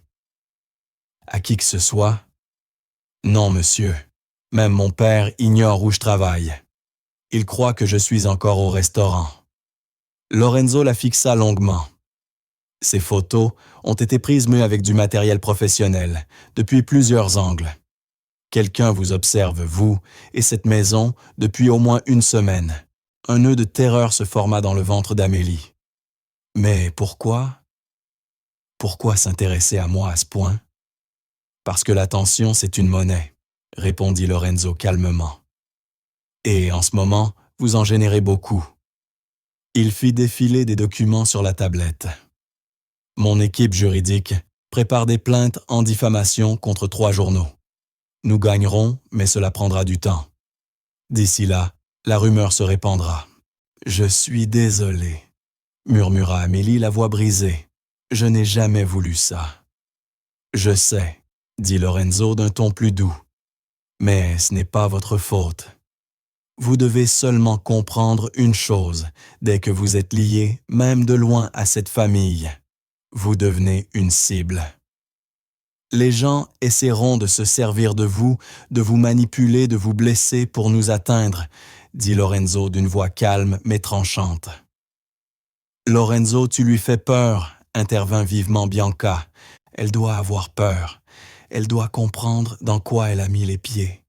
« À qui que ce soit? » « Non, monsieur. Même mon père ignore où je travaille. Il croit que je suis encore au restaurant. » Lorenzo la fixa longuement. Ces photos ont été prises mais avec du matériel professionnel, depuis plusieurs angles. Quelqu'un vous observe, vous, et cette maison, depuis au moins 1 semaine. Un nœud de terreur se forma dans le ventre d'Amélie. Mais pourquoi? Pourquoi s'intéresser à moi à ce point? Parce que l'attention, c'est une monnaie, répondit Lorenzo calmement. Et en ce moment, vous en générez beaucoup. Il fit défiler des documents sur la tablette. Mon équipe juridique prépare des plaintes en diffamation contre 3 journaux. Nous gagnerons, mais cela prendra du temps. D'ici là, la rumeur se répandra. Je suis désolé, murmura Amélie, la voix brisée. Je n'ai jamais voulu ça. Je sais, dit Lorenzo d'un ton plus doux. Mais ce n'est pas votre faute. Vous devez seulement comprendre une chose, dès que vous êtes lié, même de loin, à cette famille. Vous devenez une cible. Les gens essaieront de se servir de vous manipuler, de vous blesser pour nous atteindre, dit Lorenzo d'une voix calme mais tranchante. Lorenzo, tu lui fais peur, intervint vivement Bianca. Elle doit avoir peur. Elle doit comprendre dans quoi elle a mis les pieds.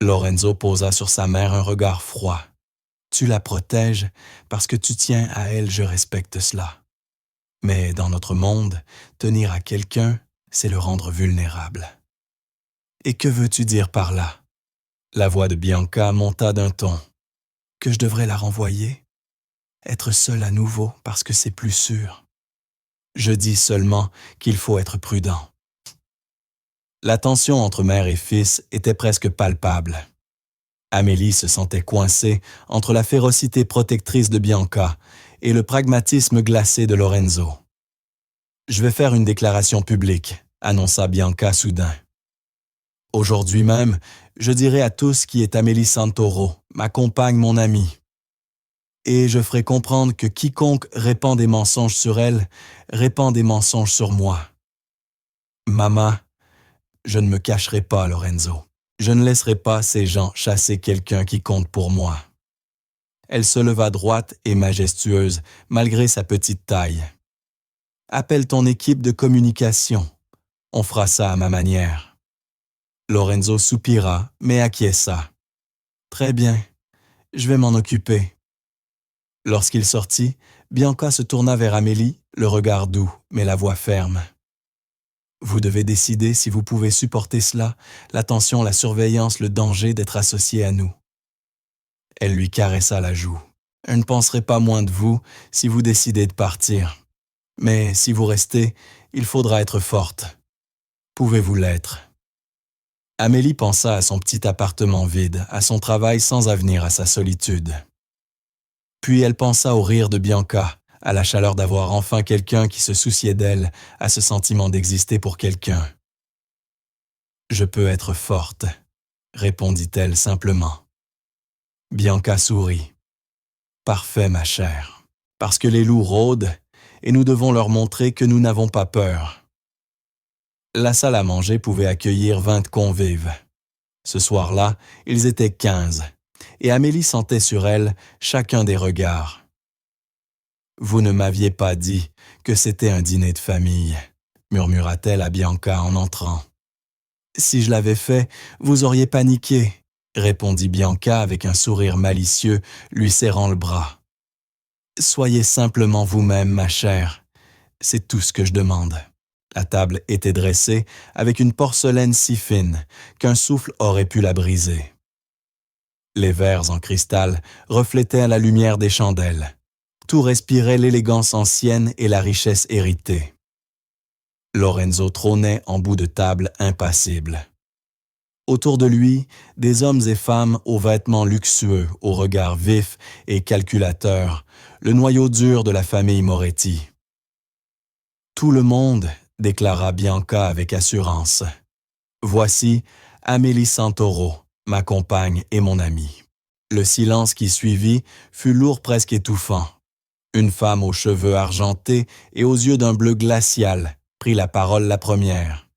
Lorenzo posa sur sa mère un regard froid. Tu la protèges parce que tu tiens à elle, je respecte cela. Mais dans notre monde, tenir à quelqu'un, c'est le rendre vulnérable. Et que veux-tu dire par là? La voix de Bianca monta d'un ton. Que je devrais la renvoyer? Être seule à nouveau parce que c'est plus sûr. Je dis seulement qu'il faut être prudent. La tension entre mère et fils était presque palpable. Amélie se sentait coincée entre la férocité protectrice de Bianca et le pragmatisme glacé de Lorenzo. « Je vais faire une déclaration publique », annonça Bianca soudain. « Aujourd'hui même, je dirai à tous qui est Amélie Santoro, ma compagne, mon amie. Et je ferai comprendre que quiconque répand des mensonges sur elle, répand des mensonges sur moi. Maman, je ne me cacherai pas, Lorenzo. Je ne laisserai pas ces gens chasser quelqu'un qui compte pour moi. » Elle se leva droite et majestueuse, malgré sa petite taille. « Appelle ton équipe de communication. On fera ça à ma manière. » Lorenzo soupira, mais acquiesça. « Très bien, je vais m'en occuper. » Lorsqu'il sortit, Bianca se tourna vers Amélie, le regard doux, mais la voix ferme. « Vous devez décider si vous pouvez supporter cela, l'attention, la surveillance, le danger d'être associé à nous. » Elle lui caressa la joue. « Je ne penserai pas moins de vous si vous décidez de partir. Mais si vous restez, il faudra être forte. Pouvez-vous l'être? » Amélie pensa à son petit appartement vide, à son travail sans avenir, à sa solitude. Puis elle pensa au rire de Bianca, à la chaleur d'avoir enfin quelqu'un qui se souciait d'elle, à ce sentiment d'exister pour quelqu'un. « Je peux être forte, » répondit-elle simplement. Bianca sourit. Parfait, ma chère, parce que les loups rôdent et nous devons leur montrer que nous n'avons pas peur. La salle à manger pouvait accueillir 20 convives. Ce soir-là, ils étaient 15, et Amélie sentait sur elle chacun des regards. « Vous ne m'aviez pas dit que c'était un dîner de famille », murmura-t-elle à Bianca en entrant. « Si je l'avais fait, vous auriez paniqué », répondit Bianca avec un sourire malicieux, lui serrant le bras. « Soyez simplement vous-même, ma chère. C'est tout ce que je demande. » La table était dressée avec une porcelaine si fine qu'un souffle aurait pu la briser. Les verres en cristal reflétaient à la lumière des chandelles. Tout respirait l'élégance ancienne et la richesse héritée. Lorenzo trônait en bout de table impassible. Autour de lui, des hommes et femmes aux vêtements luxueux, aux regards vifs et calculateurs, le noyau dur de la famille Moretti. « Tout le monde », déclara Bianca avec assurance. « Voici Amélie Santoro, ma compagne et mon amie. » Le silence qui suivit fut lourd, presque étouffant. Une femme aux cheveux argentés et aux yeux d'un bleu glacial prit la parole la première.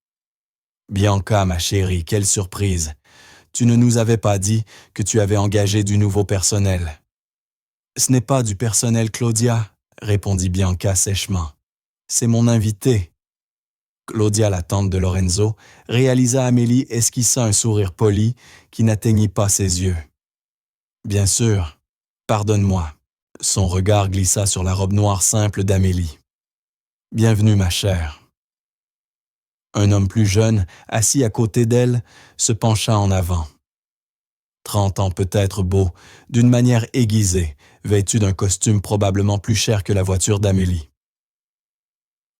« Bianca, ma chérie, quelle surprise! Tu ne nous avais pas dit que tu avais engagé du nouveau personnel. »« Ce n'est pas du personnel, Claudia, » répondit Bianca sèchement. « C'est mon invité. » Claudia, la tante de Lorenzo, réalisa Amélie esquissa un sourire poli qui n'atteignit pas ses yeux. « Bien sûr, pardonne-moi. » Son regard glissa sur la robe noire simple d'Amélie. « Bienvenue, ma chère. » Un homme plus jeune, assis à côté d'elle, se pencha en avant. 30 ans peut-être beau, d'une manière aiguisée, vêtu d'un costume probablement plus cher que la voiture d'Amélie.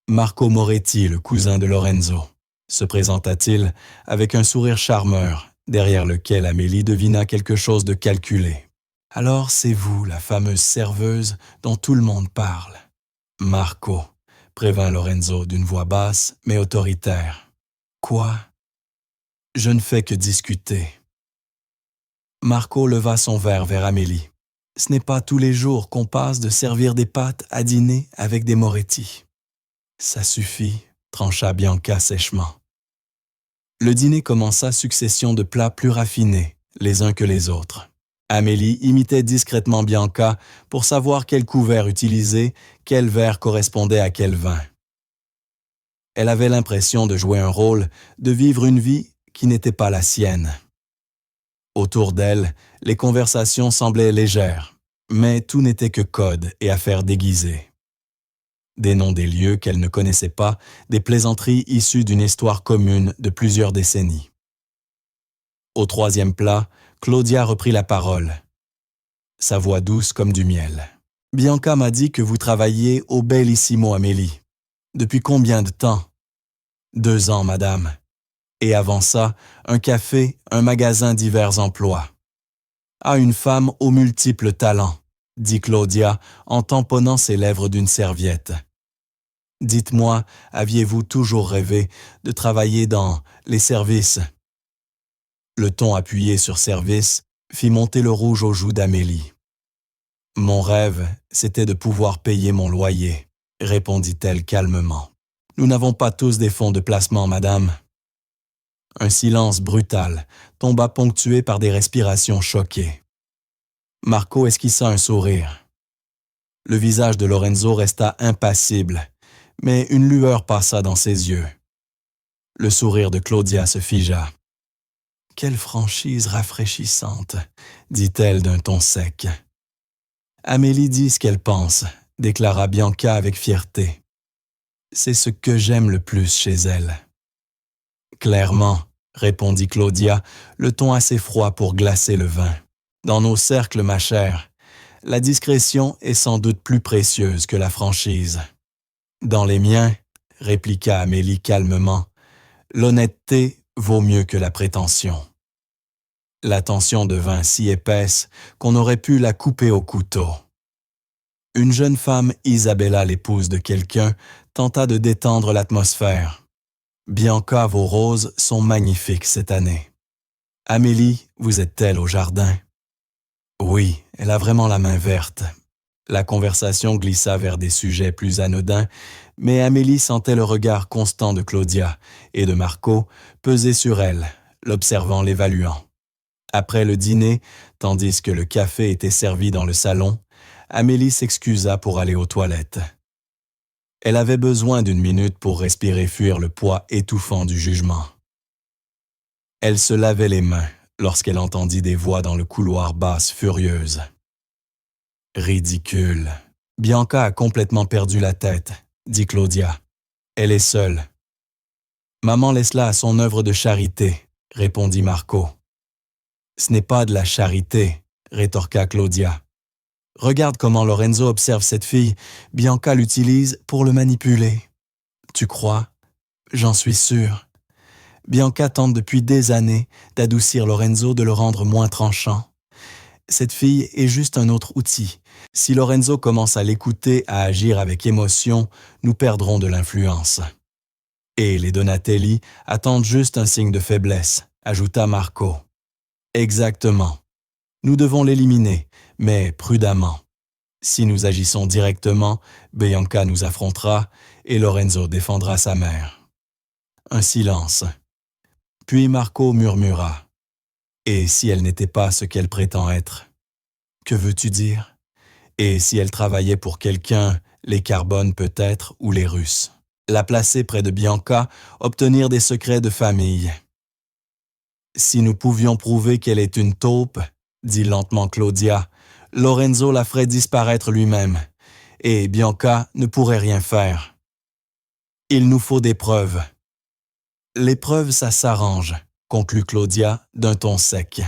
Marco Moretti, le cousin de Lorenzo, se présenta-t-il avec un sourire charmeur, derrière lequel Amélie devina quelque chose de calculé. « Alors c'est vous, la fameuse serveuse dont tout le monde parle. »« Marco », prévint Lorenzo d'une voix basse mais autoritaire. « Quoi ? Je ne fais que discuter. » Marco leva son verre vers Amélie. « Ce n'est pas tous les jours qu'on passe de servir des pâtes à dîner avec des Moretti. » « Ça suffit, » trancha Bianca sèchement. Le dîner commença succession de plats plus raffinés, les uns que les autres. Amélie imitait discrètement Bianca pour savoir quel couvert utiliser, quel verre correspondait à quel vin. Elle avait l'impression de jouer un rôle, de vivre une vie qui n'était pas la sienne. Autour d'elle, les conversations semblaient légères, mais tout n'était que code et affaires déguisées. Des noms des lieux qu'elle ne connaissait pas, des plaisanteries issues d'une histoire commune de plusieurs décennies. Au troisième plat, Claudia reprit la parole. Sa voix douce comme du miel. « Bianca m'a dit que vous travailliez au Bellissimo, Amélie. Depuis combien de temps ? » « 2 ans, madame. Et avant ça, un café, un magasin divers emplois. »« Ah, une femme aux multiples talents, » dit Claudia en tamponnant ses lèvres d'une serviette. « Dites-moi, aviez-vous toujours rêvé de travailler dans les services ?» Le ton appuyé sur service fit monter le rouge aux joues d'Amélie. « Mon rêve, c'était de pouvoir payer mon loyer, » répondit-elle calmement. « Nous n'avons pas tous des fonds de placement, madame. » Un silence brutal tomba ponctué par des respirations choquées. Marco esquissa un sourire. Le visage de Lorenzo resta impassible, mais une lueur passa dans ses yeux. Le sourire de Claudia se figea. « Quelle franchise rafraîchissante » dit-elle d'un ton sec. « Amélie dit ce qu'elle pense » déclara Bianca avec fierté. « C'est ce que j'aime le plus chez elle. » « Clairement, » répondit Claudia, le ton assez froid pour glacer le vin. « Dans nos cercles, ma chère, la discrétion est sans doute plus précieuse que la franchise. » « Dans les miens, » répliqua Amélie calmement, « l'honnêteté vaut mieux que la prétention. » La tension devint si épaisse qu'on aurait pu la couper au couteau. Une jeune femme, Isabella, l'épouse de quelqu'un, tenta de détendre l'atmosphère. « Bianca, vos roses sont magnifiques cette année. Amélie, vous êtes-elle au jardin? » Oui, elle a vraiment la main verte. La conversation glissa vers des sujets plus anodins, mais Amélie sentait le regard constant de Claudia et de Marco peser sur elle, l'observant, l'évaluant. Après le dîner, tandis que le café était servi dans le salon, Amélie s'excusa pour aller aux toilettes. Elle avait besoin d'une minute pour respirer fuir le poids étouffant du jugement. Elle se lavait les mains lorsqu'elle entendit des voix dans le couloir basses furieuses. Ridicule. Bianca a complètement perdu la tête, dit Claudia. Elle est seule. Maman laisse-la à son œuvre de charité, répondit Marco. Ce n'est pas de la charité, rétorqua Claudia. Regarde comment Lorenzo observe cette fille. Bianca l'utilise pour le manipuler. Tu crois? J'en suis sûre. Bianca tente depuis des années d'adoucir Lorenzo, de le rendre moins tranchant. Cette fille est juste un autre outil. Si Lorenzo commence à l'écouter, à agir avec émotion, nous perdrons de l'influence. Et les Donatelli attendent juste un signe de faiblesse, ajouta Marco. Exactement. Nous devons l'éliminer, mais prudemment. Si nous agissons directement, Bianca nous affrontera et Lorenzo défendra sa mère. Un silence. Puis Marco murmura. Et si elle n'était pas ce qu'elle prétend être? Que veux-tu dire? Et si elle travaillait pour quelqu'un, les Carbone peut-être ou les Russes? La placer près de Bianca, obtenir des secrets de famille. Si nous pouvions prouver qu'elle est une taupe, dit lentement Claudia, Lorenzo la ferait disparaître lui-même, et Bianca ne pourrait rien faire. Il nous faut des preuves. Les preuves, ça s'arrange, conclut Claudia d'un ton sec.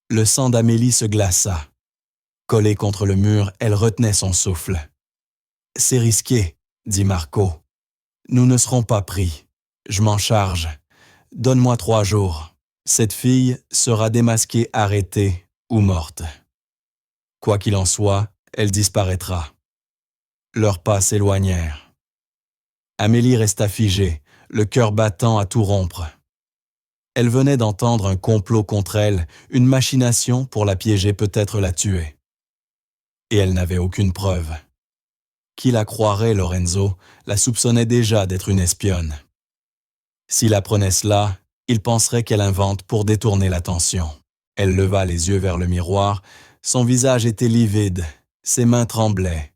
Le sang d'Amélie se glaça. Collée contre le mur, elle retenait son souffle. C'est risqué, dit Marco. Nous ne serons pas pris. Je m'en charge. Donne-moi 3 jours. Cette fille sera démasquée, arrêtée ou morte. Quoi qu'il en soit, elle disparaîtra. Leurs pas s'éloignèrent. Amélie resta figée, le cœur battant à tout rompre. Elle venait d'entendre un complot contre elle, une machination pour la piéger, peut-être la tuer. Et elle n'avait aucune preuve. Qui la croirait, Lorenzo, la soupçonnait déjà d'être une espionne. S'il apprenait cela, il penserait qu'elle invente pour détourner l'attention. Elle leva les yeux vers le miroir, son visage était livide, ses mains tremblaient.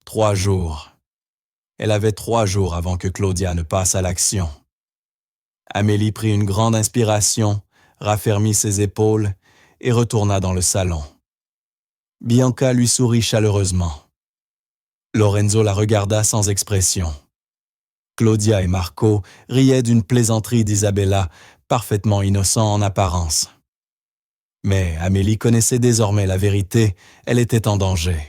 3 jours. Elle avait 3 jours avant que Claudia ne passe à l'action. Amélie prit une grande inspiration, raffermit ses épaules et retourna dans le salon. Bianca lui sourit chaleureusement. Lorenzo la regarda sans expression. Claudia et Marco riaient d'une plaisanterie d'Isabella, parfaitement innocent en apparence. Mais Amélie connaissait désormais la vérité, elle était en danger.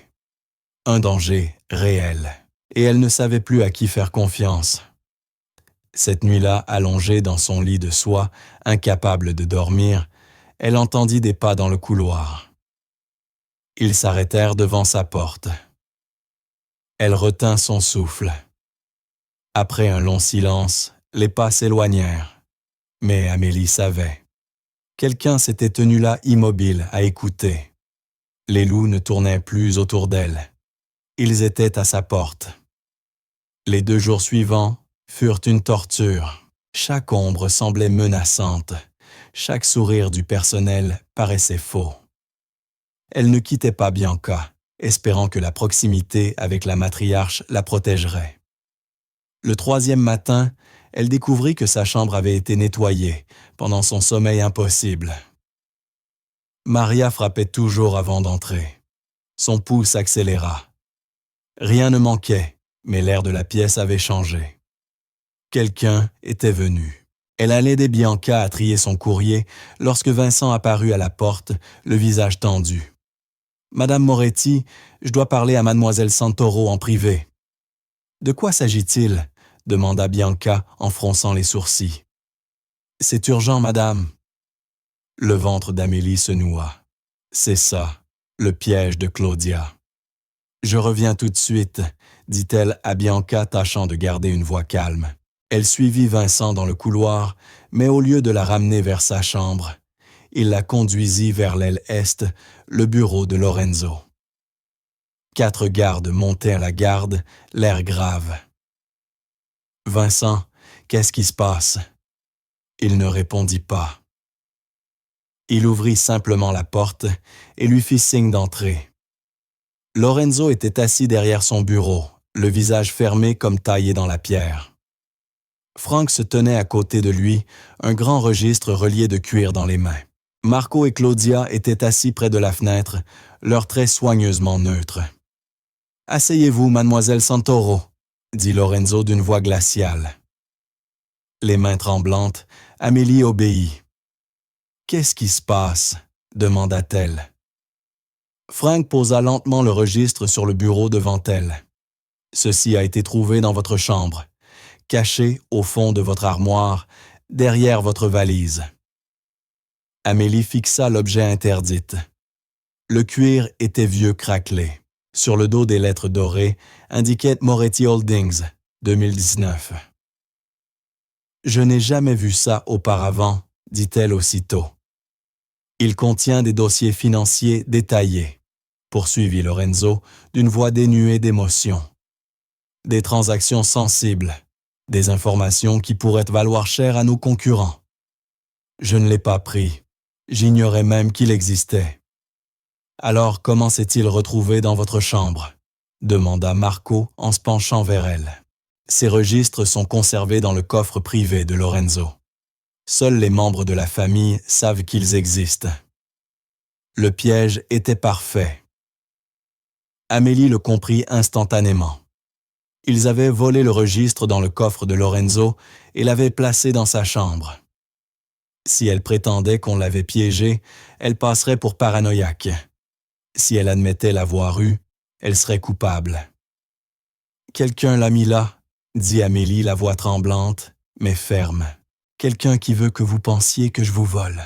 Un danger réel, et elle ne savait plus à qui faire confiance. Cette nuit-là, allongée dans son lit de soie, incapable de dormir, elle entendit des pas dans le couloir. Ils s'arrêtèrent devant sa porte. Elle retint son souffle. Après un long silence, les pas s'éloignèrent. Mais Amélie savait. Quelqu'un s'était tenu là immobile à écouter. Les loups ne tournaient plus autour d'elle. Ils étaient à sa porte. Les 2 jours suivants furent une torture. Chaque ombre semblait menaçante. Chaque sourire du personnel paraissait faux. Elle ne quittait pas Bianca, espérant que la proximité avec la matriarche la protégerait. Le 3e matin, elle découvrit que sa chambre avait été nettoyée pendant son sommeil impossible. Maria frappait toujours avant d'entrer. Son pouls s'accéléra. Rien ne manquait, mais l'air de la pièce avait changé. Quelqu'un était venu. Elle allait aider Bianca à trier son courrier lorsque Vincent apparut à la porte, le visage tendu. « Madame Moretti, je dois parler à mademoiselle Santoro en privé. »« De quoi s'agit-il » demanda Bianca en fronçant les sourcils. « C'est urgent, madame. » Le ventre d'Amélie se noua. C'est ça, le piège de Claudia. « Je reviens tout de suite », dit-elle à Bianca, tâchant de garder une voix calme. Elle suivit Vincent dans le couloir, mais au lieu de la ramener vers sa chambre, il la conduisit vers l'aile est, le bureau de Lorenzo. 4 gardes montaient à la garde, l'air grave. « Vincent, qu'est-ce qui se passe? » Il ne répondit pas. Il ouvrit simplement la porte et lui fit signe d'entrer. Lorenzo était assis derrière son bureau, le visage fermé comme taillé dans la pierre. Frank se tenait à côté de lui, un grand registre relié de cuir dans les mains. Marco et Claudia étaient assis près de la fenêtre, leurs traits soigneusement neutres. « Asseyez-vous, mademoiselle Santoro », dit Lorenzo d'une voix glaciale. Les mains tremblantes, Amélie obéit. « Qu'est-ce qui se passe ?» demanda-t-elle. Frank posa lentement le registre sur le bureau devant elle. « Ceci a été trouvé dans votre chambre, caché au fond de votre armoire, derrière votre valise. » Amélie fixa l'objet interdit. Le cuir était vieux craquelé. Sur le dos des lettres dorées indiquait Moretti Holdings, 2019. « Je n'ai jamais vu ça auparavant, » dit-elle aussitôt. « Il contient des dossiers financiers détaillés, » poursuivit Lorenzo d'une voix dénuée d'émotion. « Des transactions sensibles, des informations qui pourraient valoir cher à nos concurrents. Je ne l'ai pas pris, j'ignorais même qu'il existait. » « Alors comment s'est-il retrouvé dans votre chambre ?» demanda Marco en se penchant vers elle. « Ces registres sont conservés dans le coffre privé de Lorenzo. Seuls les membres de la famille savent qu'ils existent. » Le piège était parfait. Amélie le comprit instantanément. Ils avaient volé le registre dans le coffre de Lorenzo et l'avaient placé dans sa chambre. Si elle prétendait qu'on l'avait piégé, elle passerait pour paranoïaque. Si elle admettait l'avoir eu, elle serait coupable. « Quelqu'un l'a mis là, » dit Amélie, la voix tremblante, mais ferme. « Quelqu'un qui veut que vous pensiez que je vous vole. »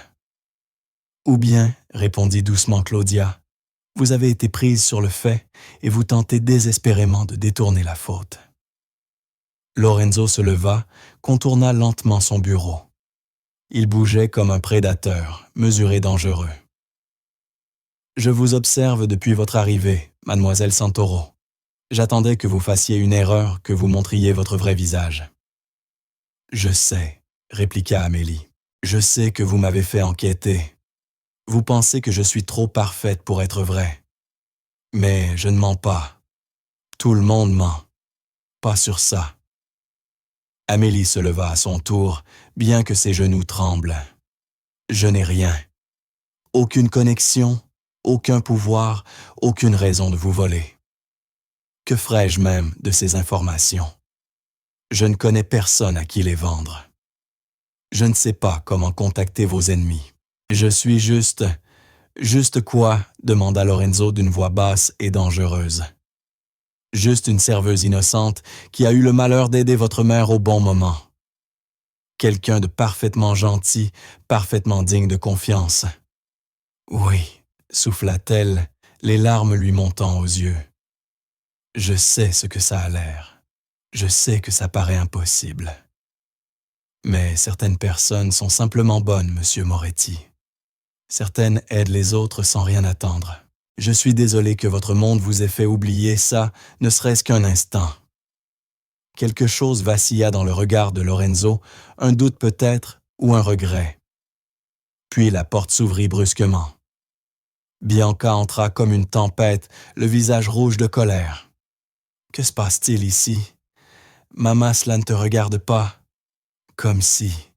« Ou bien, » répondit doucement Claudia, « vous avez été prise sur le fait et vous tentez désespérément de détourner la faute. » Lorenzo se leva, contourna lentement son bureau. Il bougeait comme un prédateur, mesuré dangereux. « Je vous observe depuis votre arrivée, mademoiselle Santoro. J'attendais que vous fassiez une erreur, que vous montriez votre vrai visage. »« Je sais, » répliqua Amélie. « Je sais que vous m'avez fait enquêter. Vous pensez que je suis trop parfaite pour être vraie. Mais je ne mens pas. Tout le monde ment. Pas sur ça. » Amélie se leva à son tour, bien que ses genoux tremblent. « Je n'ai rien. Aucune connexion, aucun pouvoir, aucune raison de vous voler. Que ferais-je même de ces informations? Je ne connais personne à qui les vendre. Je ne sais pas comment contacter vos ennemis. Je suis juste... » « Juste quoi ?» demanda Lorenzo d'une voix basse et dangereuse. « Juste une serveuse innocente qui a eu le malheur d'aider votre mère au bon moment. Quelqu'un de parfaitement gentil, parfaitement digne de confiance. »« Oui, » souffla-t-elle, les larmes lui montant aux yeux. « Je sais ce que ça a l'air. Je sais que ça paraît impossible. Mais certaines personnes sont simplement bonnes, monsieur Moretti. Certaines aident les autres sans rien attendre. Je suis désolé que votre monde vous ait fait oublier ça, ne serait-ce qu'un instant. » Quelque chose vacilla dans le regard de Lorenzo, un doute peut-être ou un regret. Puis la porte s'ouvrit brusquement. Bianca entra comme une tempête, le visage rouge de colère. « Que se passe-t-il ici? Maman, cela ne te regarde pas. » Comme si...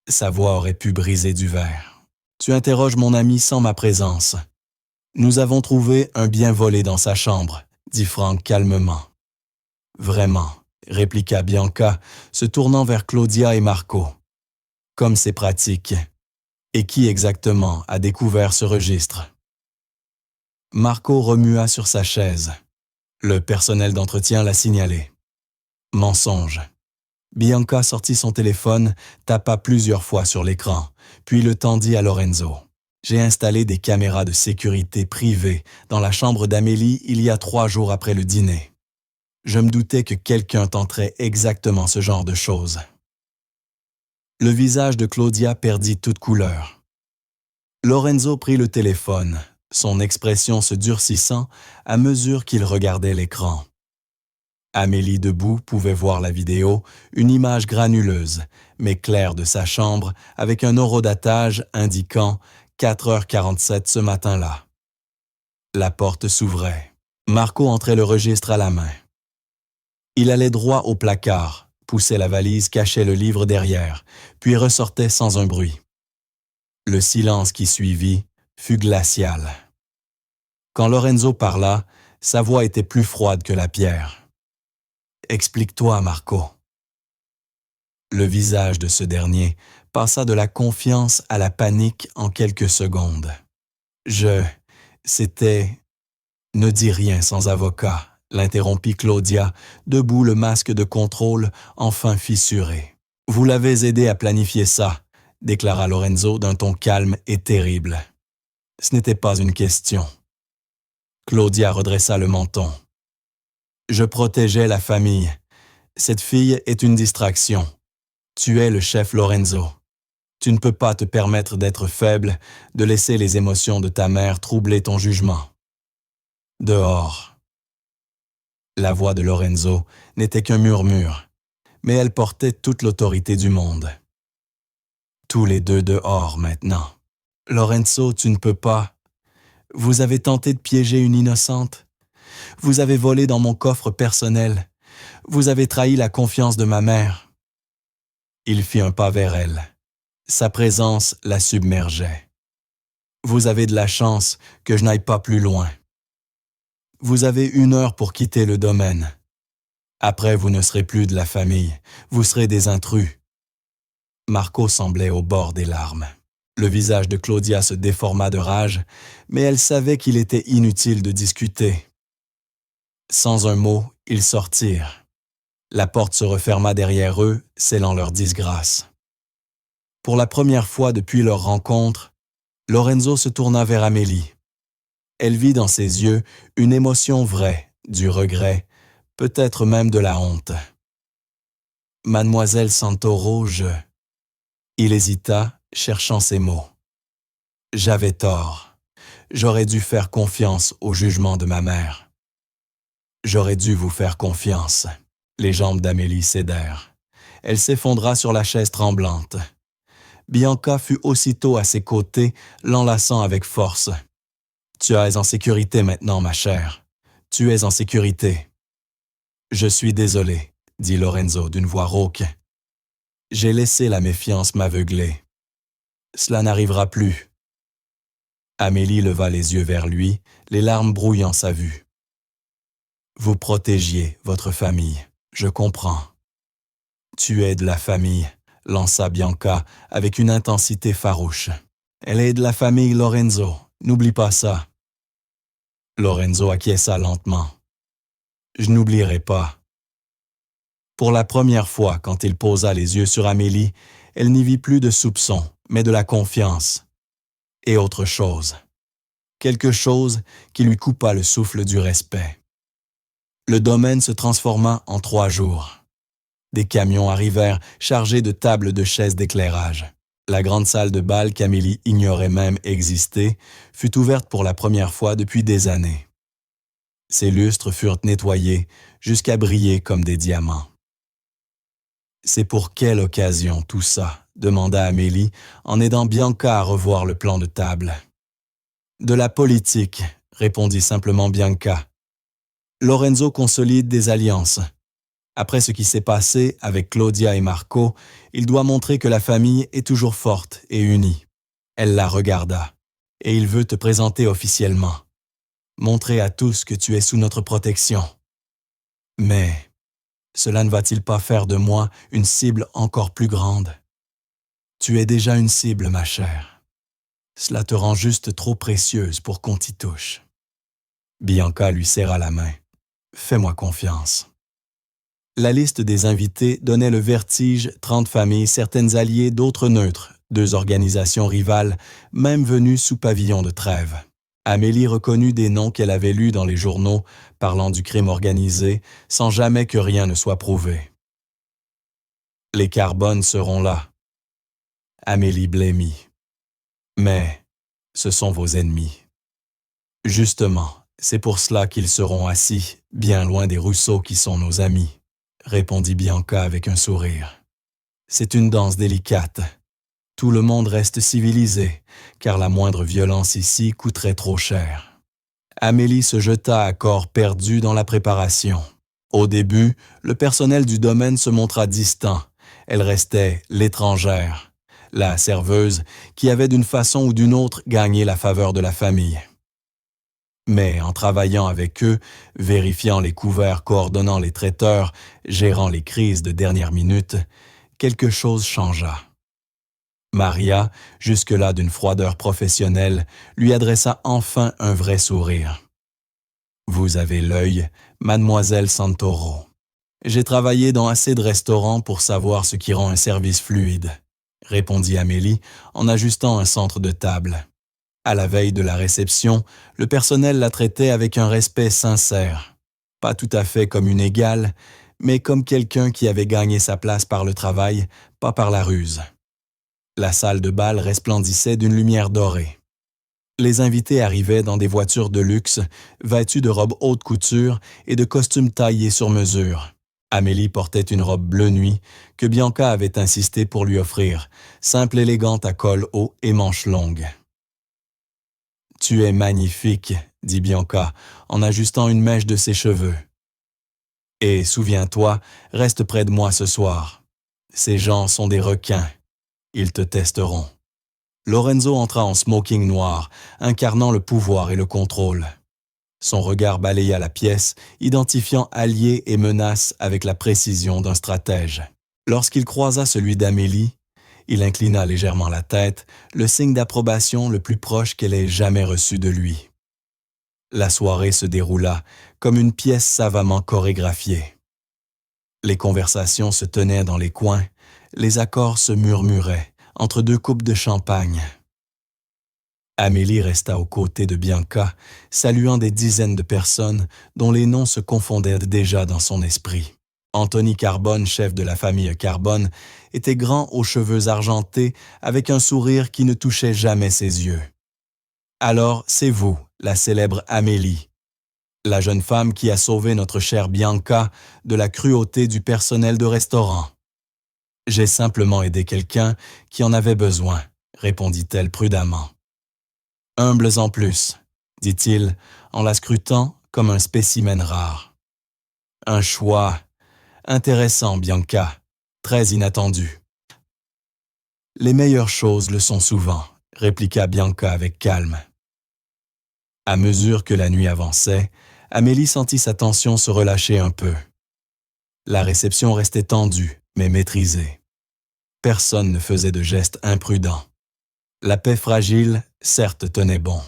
Sa voix aurait pu briser du verre. « Tu interroges mon ami sans ma présence. Nous avons trouvé un bien volé dans sa chambre, » dit Frank calmement. « Vraiment, » répliqua Bianca, se tournant vers Claudia et Marco. « Comme c'est pratique. Et qui exactement a découvert ce registre? » Marco remua sur sa chaise. Le personnel d'entretien l'a signalé. Mensonge. Bianca sortit son téléphone, tapa plusieurs fois sur l'écran, puis le tendit à Lorenzo. « J'ai installé des caméras de sécurité privées dans la chambre d'Amélie il y a 3 jours après le dîner. Je me doutais que quelqu'un tenterait exactement ce genre de choses. » Le visage de Claudia perdit toute couleur. Lorenzo prit le téléphone, son expression se durcissant à mesure qu'il regardait l'écran. Amélie debout pouvait voir la vidéo, une image granuleuse, mais claire de sa chambre, avec un horodatage indiquant 4h47 ce matin-là. La porte s'ouvrait. Marco entrait le registre à la main. Il allait droit au placard, poussait la valise, cachait le livre derrière, puis ressortait sans un bruit. Le silence qui suivit fut glacial. Quand Lorenzo parla, sa voix était plus froide que la pierre. « Explique-toi, Marco. » Le visage de ce dernier passa de la confiance à la panique en quelques secondes. C'était... Ne dis rien sans avocat, l'interrompit Claudia, debout le masque de contrôle enfin fissuré. Vous l'avez aidé à planifier ça, déclara Lorenzo d'un ton calme et terrible. Ce n'était pas une question. Claudia redressa le menton. Je protégeais la famille. Cette fille est une distraction. Tu es le chef Lorenzo. Tu ne peux pas te permettre d'être faible, de laisser les émotions de ta mère troubler ton jugement. Dehors. La voix de Lorenzo n'était qu'un murmure, mais elle portait toute l'autorité du monde. Tous les deux dehors maintenant. Lorenzo, tu ne peux pas. Vous avez tenté de piéger une innocente. Vous avez volé dans mon coffre personnel. Vous avez trahi la confiance de ma mère. Il fit un pas vers elle. Sa présence la submergeait. Vous avez de la chance que je n'aille pas plus loin. Vous avez 1 heure pour quitter le domaine. Après, vous ne serez plus de la famille. Vous serez des intrus. Marco semblait au bord des larmes. Le visage de Claudia se déforma de rage, mais elle savait qu'il était inutile de discuter. Sans un mot, ils sortirent. La porte se referma derrière eux, scellant leur disgrâce. Pour la première fois depuis leur rencontre, Lorenzo se tourna vers Amélie. Elle vit dans ses yeux une émotion vraie, du regret, peut-être même de la honte. « Mademoiselle Santoro, Il hésita, cherchant ses mots. « J'avais tort. J'aurais dû faire confiance au jugement de ma mère. J'aurais dû vous faire confiance. » Les jambes d'Amélie cédèrent. Elle s'effondra sur la chaise tremblante. Bianca fut aussitôt à ses côtés, l'enlaçant avec force. « Tu es en sécurité maintenant, ma chère. Tu es en sécurité. »« Je suis désolé, » dit Lorenzo d'une voix rauque. « J'ai laissé la méfiance m'aveugler. Cela n'arrivera plus. » Amélie leva les yeux vers lui, les larmes brouillant sa vue. « Vous protégiez votre famille, je comprends. »« Tu es de la famille, » lança Bianca avec une intensité farouche. « Elle est de la famille Lorenzo, n'oublie pas ça. » Lorenzo acquiesça lentement. « Je n'oublierai pas. » Pour la première fois, quand il posa les yeux sur Amélie, elle n'y vit plus de soupçon, mais de la confiance. Et autre chose. Quelque chose qui lui coupa le souffle du respect. Le domaine se transforma en 3 jours. Des camions arrivèrent chargés de tables de chaises d'éclairage. La grande salle de bal qu'Amélie ignorait même exister fut ouverte pour la première fois depuis des années. Ses lustres furent nettoyés jusqu'à briller comme des diamants. « C'est pour quelle occasion tout ça ?» demanda Amélie en aidant Bianca à revoir le plan de table. « De la politique », répondit simplement Bianca. « Lorenzo consolide des alliances. Après ce qui s'est passé avec Claudia et Marco, il doit montrer que la famille est toujours forte et unie. » Elle la regarda. « Et il veut te présenter officiellement. Montrer à tous que tu es sous notre protection. Mais cela ne va-t-il pas faire de moi une cible encore plus grande? Tu es déjà une cible, ma chère. Cela te rend juste trop précieuse pour qu'on t'y touche. » Bianca lui serra la main. « Fais-moi confiance. » La liste des invités donnait le vertige, 30 familles, certaines alliées, d'autres neutres, 2 organisations rivales, même venues sous pavillon de trêve. Amélie reconnut des noms qu'elle avait lus dans les journaux parlant du crime organisé, sans jamais que rien ne soit prouvé. Les Carbone seront là. Amélie blêmit. Mais ce sont vos ennemis. Justement, c'est pour cela qu'ils seront assis, bien loin des Rousseau qui sont nos amis, répondit Bianca avec un sourire. C'est une danse délicate. Tout le monde reste civilisé, car la moindre violence ici coûterait trop cher. Amélie se jeta à corps perdu dans la préparation. Au début, le personnel du domaine se montra distant. Elle restait l'étrangère, la serveuse qui avait d'une façon ou d'une autre gagné la faveur de la famille. Mais en travaillant avec eux, vérifiant les couverts, coordonnant les traiteurs, gérant les crises de dernière minute, quelque chose changea. Maria, jusque-là d'une froideur professionnelle, lui adressa enfin un vrai sourire. « Vous avez l'œil, mademoiselle Santoro. J'ai travaillé dans assez de restaurants pour savoir ce qui rend un service fluide, » répondit Amélie en ajustant un centre de table. À la veille de la réception, le personnel la traitait avec un respect sincère. Pas tout à fait comme une égale, mais comme quelqu'un qui avait gagné sa place par le travail, pas par la ruse. La salle de bal resplendissait d'une lumière dorée. Les invités arrivaient dans des voitures de luxe, vêtus de robes haute couture et de costumes taillés sur mesure. Amélie portait une robe bleu nuit que Bianca avait insisté pour lui offrir, simple élégante à col haut et manches longues. « Tu es magnifique, » dit Bianca en ajustant une mèche de ses cheveux. « Et souviens-toi, reste près de moi ce soir. Ces gens sont des requins. Ils te testeront. » Lorenzo entra en smoking noir, incarnant le pouvoir et le contrôle. Son regard balaya la pièce, identifiant alliés et menaces avec la précision d'un stratège. Lorsqu'il croisa celui d'Amélie, il inclina légèrement la tête, le signe d'approbation le plus proche qu'elle ait jamais reçu de lui. La soirée se déroula comme une pièce savamment chorégraphiée. Les conversations se tenaient dans les coins, les accords se murmuraient entre deux coupes de champagne. Amélie resta aux côtés de Bianca, saluant des dizaines de personnes dont les noms se confondaient déjà dans son esprit. Anthony Carbone, chef de la famille Carbone, était grand aux cheveux argentés avec un sourire qui ne touchait jamais ses yeux. « Alors, c'est vous, la célèbre Amélie, la jeune femme qui a sauvé notre chère Bianca de la cruauté du personnel de restaurant. »« J'ai simplement aidé quelqu'un qui en avait besoin, » répondit-elle prudemment. « Humbles en plus, » dit-il en la scrutant comme un spécimen rare. « Un choix intéressant, Bianca, très inattendu. »« Les meilleures choses le sont souvent, » répliqua Bianca avec calme. À mesure que la nuit avançait, Amélie sentit sa tension se relâcher un peu. La réception restait tendue, mais maîtrisée. Personne ne faisait de gestes imprudents. La paix fragile, certes, tenait bon.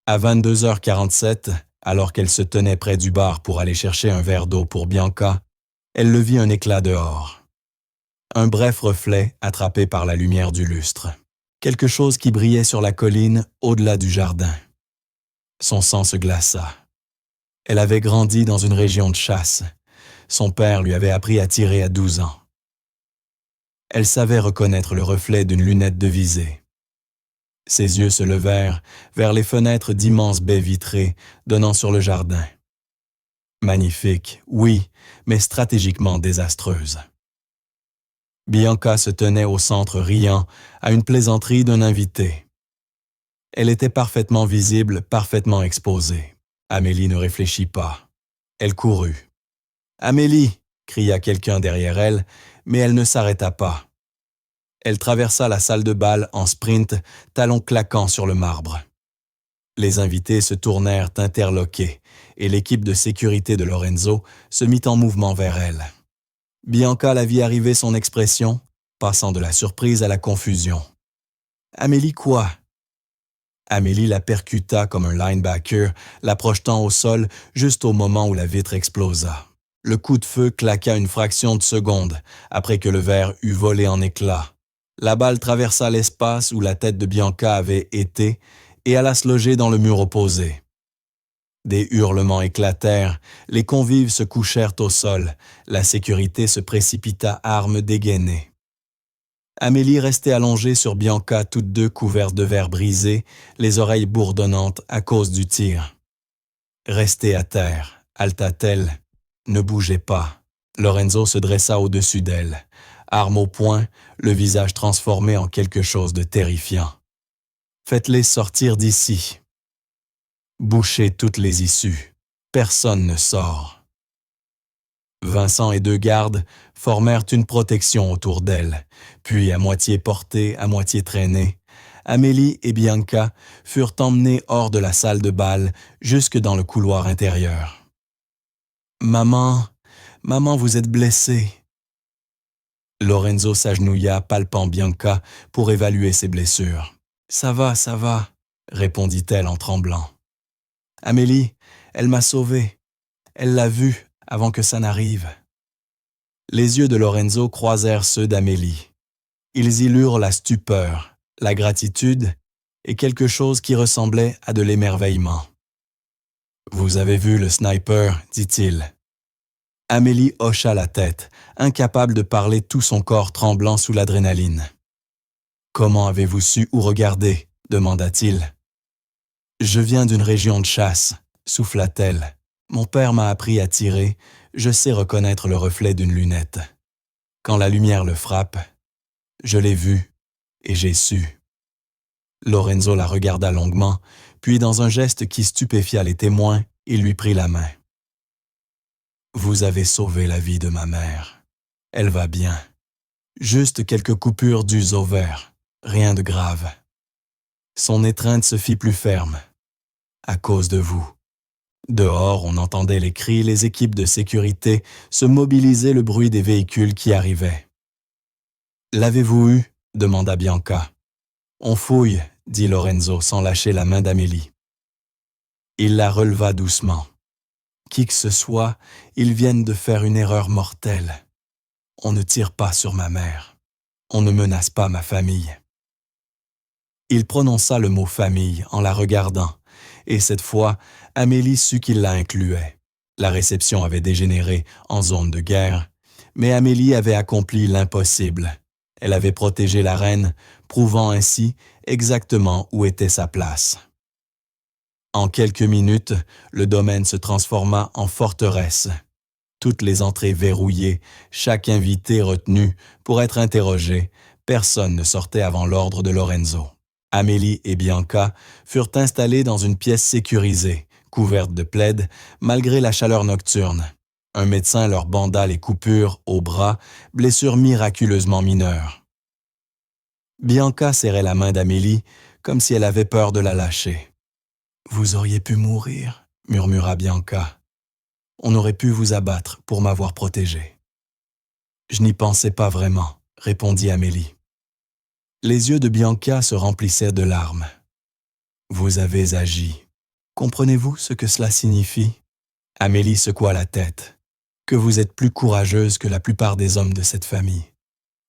À 22h47, alors qu'elle se tenait près du bar pour aller chercher un verre d'eau pour Bianca, elle le vit un éclat dehors. Un bref reflet attrapé par la lumière du lustre. Quelque chose qui brillait sur la colline au-delà du jardin. Son sang se glaça. Elle avait grandi dans une région de chasse. Son père lui avait appris à tirer à 12 ans. Elle savait reconnaître le reflet d'une lunette de visée. Ses yeux se levèrent vers les fenêtres d'immenses baies vitrées donnant sur le jardin. Magnifique, oui, mais stratégiquement désastreuse. Bianca se tenait au centre riant à une plaisanterie d'un invité. Elle était parfaitement visible, parfaitement exposée. Amélie ne réfléchit pas. Elle courut. « Amélie !» cria quelqu'un derrière elle, mais elle ne s'arrêta pas. Elle traversa la salle de bal en sprint, talons claquants sur le marbre. Les invités se tournèrent interloqués et l'équipe de sécurité de Lorenzo se mit en mouvement vers elle. Bianca la vit arriver son expression, passant de la surprise à la confusion. « Amélie quoi ?» Amélie la percuta comme un linebacker, la projetant au sol juste au moment où la vitre explosa. Le coup de feu claqua une fraction de seconde après que le verre eut volé en éclats. La balle traversa l'espace où la tête de Bianca avait été et alla se loger dans le mur opposé. Des hurlements éclatèrent, les convives se couchèrent au sol, la sécurité se précipita armes dégainées. Amélie restait allongée sur Bianca, toutes deux couvertes de verre brisé, les oreilles bourdonnantes à cause du tir. « Restez à terre, halta-t-elle. Ne bougez pas. » Lorenzo se dressa au-dessus d'elle, arme au poing, le visage transformé en quelque chose de terrifiant. « Faites-les sortir d'ici. Bouchez toutes les issues. Personne ne sort. » Vincent et deux gardes formèrent une protection autour d'elle, puis à moitié portée, à moitié traînée, Amélie et Bianca furent emmenées hors de la salle de bal jusque dans le couloir intérieur. « Maman, maman, vous êtes blessée. » Lorenzo s'agenouilla, palpant Bianca pour évaluer ses blessures. « Ça va, répondit-elle en tremblant. « Amélie, elle m'a sauvée. Elle l'a vu avant que ça n'arrive. » Les yeux de Lorenzo croisèrent ceux d'Amélie. Ils y lurent la stupeur, la gratitude et quelque chose qui ressemblait à de l'émerveillement. « Vous avez vu le sniper, dit-il. » Amélie hocha la tête, incapable de parler, tout son corps tremblant sous l'adrénaline. « Comment avez-vous su où regarder ?» demanda-t-il. « Je viens d'une région de chasse, » souffla-t-elle. « Mon père m'a appris à tirer, je sais reconnaître le reflet d'une lunette. Quand la lumière le frappe, je l'ai vu et j'ai su. » Lorenzo la regarda longuement, puis dans un geste qui stupéfia les témoins, il lui prit la main. « Vous avez sauvé la vie de ma mère. Elle va bien. Juste quelques coupures dues au verre, rien de grave. Son étreinte se fit plus ferme, à cause de vous. » Dehors, on entendait les cris, les équipes de sécurité se mobiliser, le bruit des véhicules qui arrivaient. « L'avez-vous eu ?» demanda Bianca. « On fouille, » dit Lorenzo sans lâcher la main d'Amélie. Il la releva doucement. « Qui que ce soit, ils viennent de faire une erreur mortelle. On ne tire pas sur ma mère. On ne menace pas ma famille. » Il prononça le mot « famille » en la regardant, et cette fois, Amélie sut qu'il la incluait. La réception avait dégénéré en zone de guerre, mais Amélie avait accompli l'impossible. Elle avait protégé la reine, prouvant ainsi exactement où était sa place. En quelques minutes, le domaine se transforma en forteresse. Toutes les entrées verrouillées, chaque invité retenu pour être interrogé, personne ne sortait avant l'ordre de Lorenzo. Amélie et Bianca furent installées dans une pièce sécurisée, couverte de plaids, malgré la chaleur nocturne. Un médecin leur banda les coupures au bras, blessures miraculeusement mineures. Bianca serrait la main d'Amélie, comme si elle avait peur de la lâcher. « Vous auriez pu mourir, » murmura Bianca. « On aurait pu vous abattre pour m'avoir protégée. »« Je n'y pensais pas vraiment, » répondit Amélie. Les yeux de Bianca se remplissaient de larmes. « Vous avez agi. Comprenez-vous ce que cela signifie ?» Amélie secoua la tête. « Que vous êtes plus courageuse que la plupart des hommes de cette famille.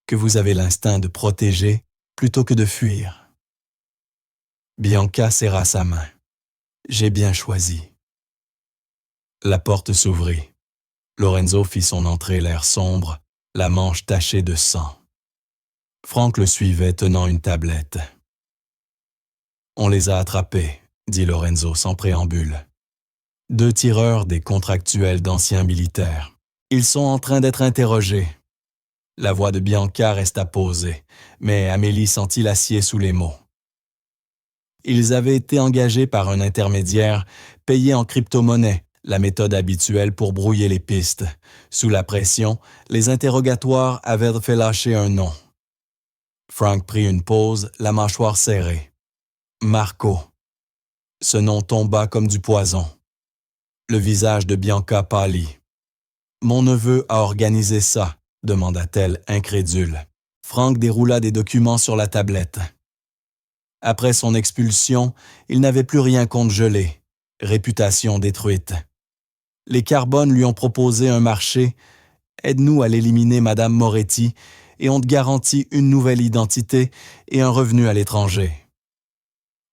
Que vous avez l'instinct de protéger plutôt que de fuir. » Bianca serra sa main. « J'ai bien choisi. » La porte s'ouvrit. Lorenzo fit son entrée, l'air sombre, la manche tachée de sang. Franck le suivait tenant une tablette. « On les a attrapés, » dit Lorenzo sans préambule. « 2 tireurs des contractuels d'anciens militaires. Ils sont en train d'être interrogés. » La voix de Bianca resta posée, mais Amélie sentit l'acier sous les mots. Ils avaient été engagés par un intermédiaire, payé en crypto-monnaie, la méthode habituelle pour brouiller les pistes. Sous la pression, les interrogatoires avaient fait lâcher un nom. Frank prit une pause, la mâchoire serrée. Marco. Ce nom tomba comme du poison. Le visage de Bianca pâlit. « Mon neveu a organisé ça », demanda-t-elle, incrédule. Frank déroula des documents sur la tablette. Après son expulsion, il n'avait plus rien contre gelé. Réputation détruite. Les Carbone lui ont proposé un marché. « Aide-nous à l'éliminer, Madame Moretti, et on te garantit une nouvelle identité et un revenu à l'étranger. »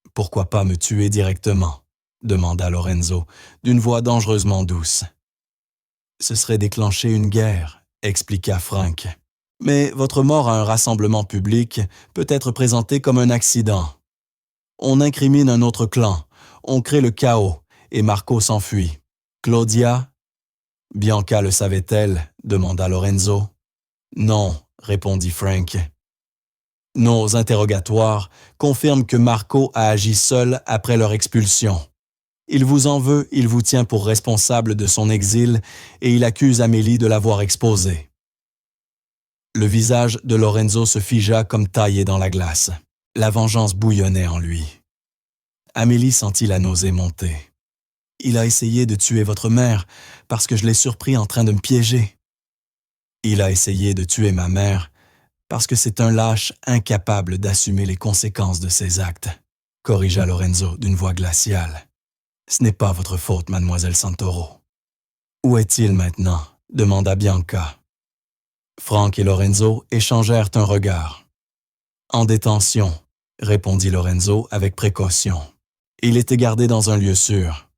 « Pourquoi pas me tuer directement ?» demanda Lorenzo, d'une voix dangereusement douce. « Ce serait déclencher une guerre, » expliqua Frank. Mais votre mort à un rassemblement public peut être présentée comme un accident. On incrimine un autre clan, on crée le chaos, et Marco s'enfuit. Claudia? Bianca le savait-elle? Demanda Lorenzo. Non, répondit Frank. Nos interrogatoires confirment que Marco a agi seul après leur expulsion. Il vous en veut, il vous tient pour responsable de son exil et il accuse Amélie de l'avoir exposé. Le visage de Lorenzo se figea comme taillé dans la glace. La vengeance bouillonnait en lui. Amélie sentit la nausée monter. Il a essayé de tuer votre mère parce que je l'ai surpris en train de me piéger. Il a essayé de tuer ma mère parce que c'est un lâche incapable d'assumer les conséquences de ses actes, corrigea Lorenzo d'une voix glaciale. Ce n'est pas votre faute, mademoiselle Santoro. Où est-il maintenant? Demanda Bianca. Frank et Lorenzo échangèrent un regard. En détention, répondit Lorenzo avec précaution. Il était gardé dans un lieu sûr.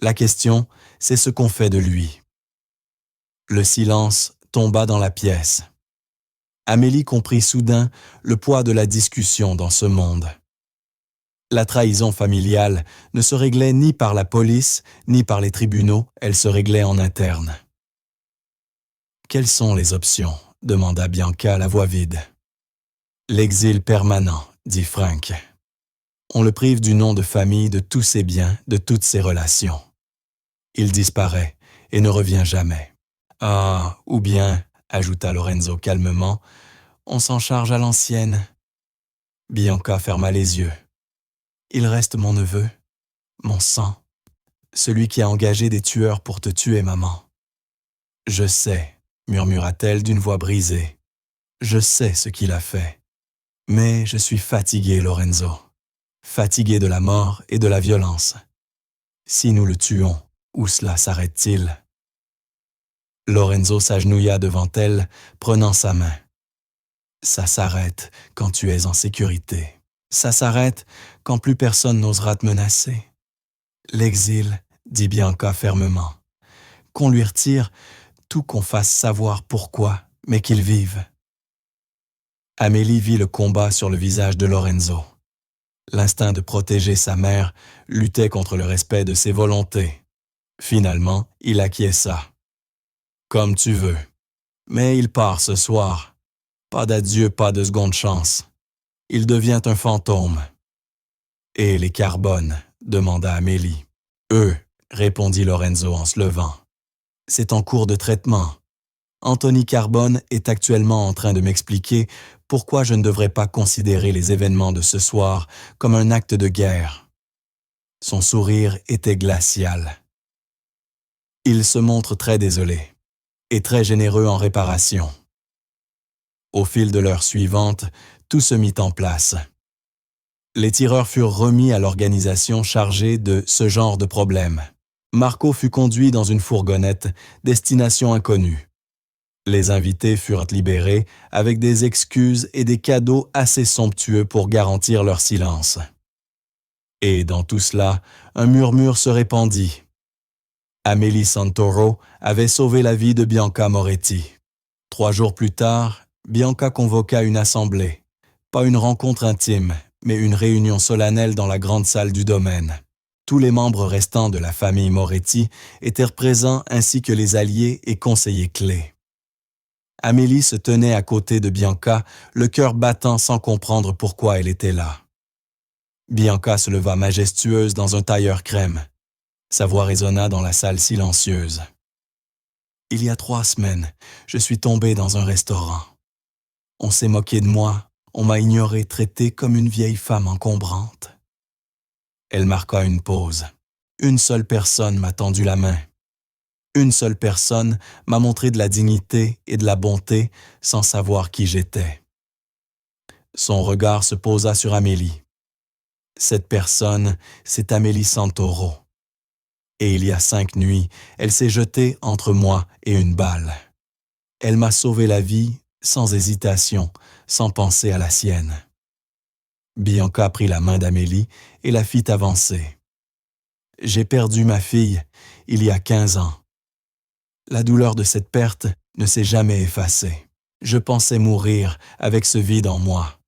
La question, c'est ce qu'on fait de lui. Le silence tomba dans la pièce. Amélie comprit soudain le poids de la discussion dans ce monde. La trahison familiale ne se réglait ni par la police, ni par les tribunaux, elle se réglait en interne. « Quelles sont les options ?» demanda Bianca à la voix vide. « L'exil permanent, dit Frank. On le prive du nom de famille, de tous ses biens, de toutes ses relations. Il disparaît et ne revient jamais. Ah, ou bien, ajouta Lorenzo calmement, on s'en charge à l'ancienne. » Bianca ferma les yeux. « Il reste mon neveu, mon sang, celui qui a engagé des tueurs pour te tuer, maman. »« Je sais, » murmura-t-elle d'une voix brisée. « Je sais ce qu'il a fait. Mais je suis fatigué, Lorenzo. Fatigué de la mort et de la violence. Si nous le tuons, où cela s'arrête-t-il? » Lorenzo s'agenouilla devant elle, prenant sa main. « Ça s'arrête quand tu es en sécurité. Ça s'arrête quand plus personne n'osera te menacer. L'exil, dit Bianca fermement. Qu'on lui retire tout, qu'on fasse savoir pourquoi, mais qu'il vive. » Amélie vit le combat sur le visage de Lorenzo. L'instinct de protéger sa mère luttait contre le respect de ses volontés. Finalement, il acquiesça. « Comme tu veux. Mais il part ce soir. Pas d'adieu, pas de seconde chance. Il devient un fantôme. »« Et les Carbone ?» demanda Amélie. « Eux, » répondit Lorenzo en se levant. « C'est en cours de traitement. Anthony Carbone est actuellement en train de m'expliquer pourquoi je ne devrais pas considérer les événements de ce soir comme un acte de guerre. » Son sourire était glacial. Il se montre très désolé et très généreux en réparation. Au fil de l'heure suivante, tout se mit en place. Les tireurs furent remis à l'organisation chargée de ce genre de problème. Marco fut conduit dans une fourgonnette, destination inconnue. Les invités furent libérés avec des excuses et des cadeaux assez somptueux pour garantir leur silence. Et dans tout cela, un murmure se répandit. Amélie Santoro avait sauvé la vie de Bianca Moretti. 3 jours plus tard, Bianca convoqua une assemblée. Pas une rencontre intime, mais une réunion solennelle dans la grande salle du domaine. Tous les membres restants de la famille Moretti étaient présents ainsi que les alliés et conseillers clés. Amélie se tenait à côté de Bianca, le cœur battant sans comprendre pourquoi elle était là. Bianca se leva majestueuse dans un tailleur crème. Sa voix résonna dans la salle silencieuse. « Il y a 3 semaines, je suis tombée dans un restaurant. On s'est moqué de moi, on m'a ignorée, traitée comme une vieille femme encombrante. » Elle marqua une pause. Une seule personne m'a tendu la main. Une seule personne m'a montré de la dignité et de la bonté sans savoir qui j'étais. Son regard se posa sur Amélie. Cette personne, c'est Amélie Santoro. Et il y a 5 nuits, elle s'est jetée entre moi et une balle. Elle m'a sauvé la vie, sans hésitation, sans penser à la sienne. Bianca prit la main d'Amélie et la fit avancer. J'ai perdu ma fille il y a 15 ans. La douleur de cette perte ne s'est jamais effacée. Je pensais mourir avec ce vide en moi. »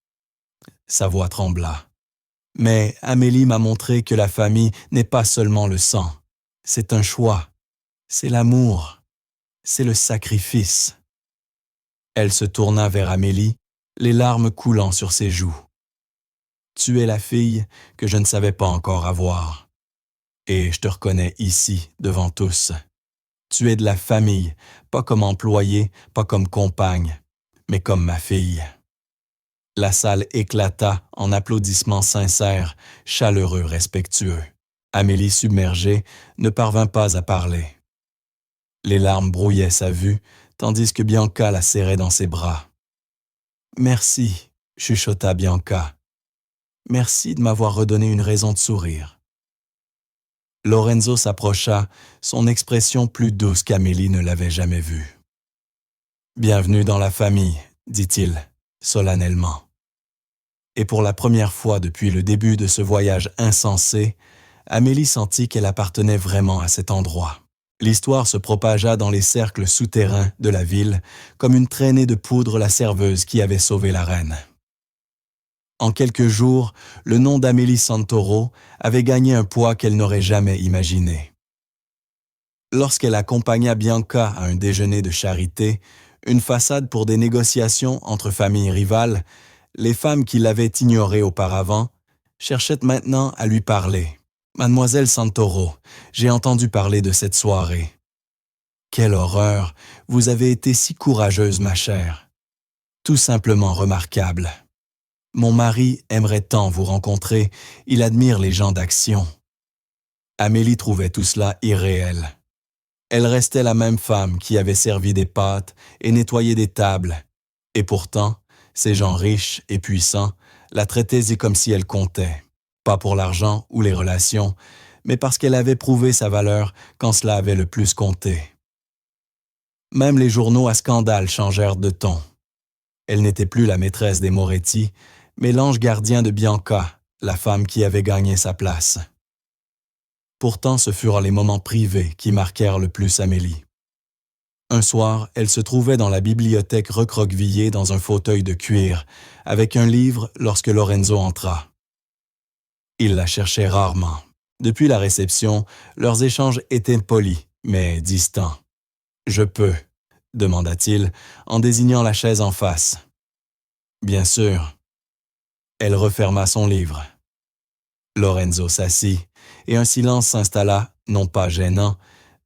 Sa voix trembla. Mais Amélie m'a montré que la famille n'est pas seulement le sang. C'est un choix. C'est l'amour. C'est le sacrifice. Elle se tourna vers Amélie, les larmes coulant sur ses joues. « Tu es la fille que je ne savais pas encore avoir. Et je te reconnais ici, devant tous. Tu es de la famille, pas comme employée, pas comme compagne, mais comme ma fille. » La salle éclata en applaudissements sincères, chaleureux, respectueux. Amélie, submergée, ne parvint pas à parler. Les larmes brouillaient sa vue, tandis que Bianca la serrait dans ses bras. « Merci, » chuchota Bianca. « Merci de m'avoir redonné une raison de sourire. » Lorenzo s'approcha, son expression plus douce qu'Amélie ne l'avait jamais vue. « Bienvenue dans la famille, » dit-il, solennellement. Et pour la première fois depuis le début de ce voyage insensé, Amélie sentit qu'elle appartenait vraiment à cet endroit. L'histoire se propagea dans les cercles souterrains de la ville comme une traînée de poudre la serveuse qui avait sauvé la reine. En quelques jours, le nom d'Amélie Santoro avait gagné un poids qu'elle n'aurait jamais imaginé. Lorsqu'elle accompagna Bianca à un déjeuner de charité, une façade pour des négociations entre familles rivales, les femmes qui l'avaient ignorée auparavant cherchaient maintenant à lui parler. « Mademoiselle Santoro, j'ai entendu parler de cette soirée. » « Quelle horreur! Vous avez été si courageuse, ma chère. Tout simplement remarquable. Mon mari aimerait tant vous rencontrer, il admire les gens d'action. » Amélie trouvait tout cela irréel. Elle restait la même femme qui avait servi des pâtes et nettoyé des tables, et pourtant, ces gens riches et puissants la traitaient comme si elle comptait, pas pour l'argent ou les relations, mais parce qu'elle avait prouvé sa valeur quand cela avait le plus compté. Même les journaux à scandale changèrent de ton. Elle n'était plus la maîtresse des Moretti, mais l'ange gardien de Bianca, la femme qui avait gagné sa place. Pourtant, ce furent les moments privés qui marquèrent le plus Amélie. Un soir, elle se trouvait dans la bibliothèque recroquevillée dans un fauteuil de cuir, avec un livre lorsque Lorenzo entra. Il la cherchait rarement. Depuis la réception, leurs échanges étaient polis, mais distants. « Je peux », demanda-t-il, en désignant la chaise en face. « Bien sûr. » Elle referma son livre. Lorenzo s'assit, et un silence s'installa, non pas gênant,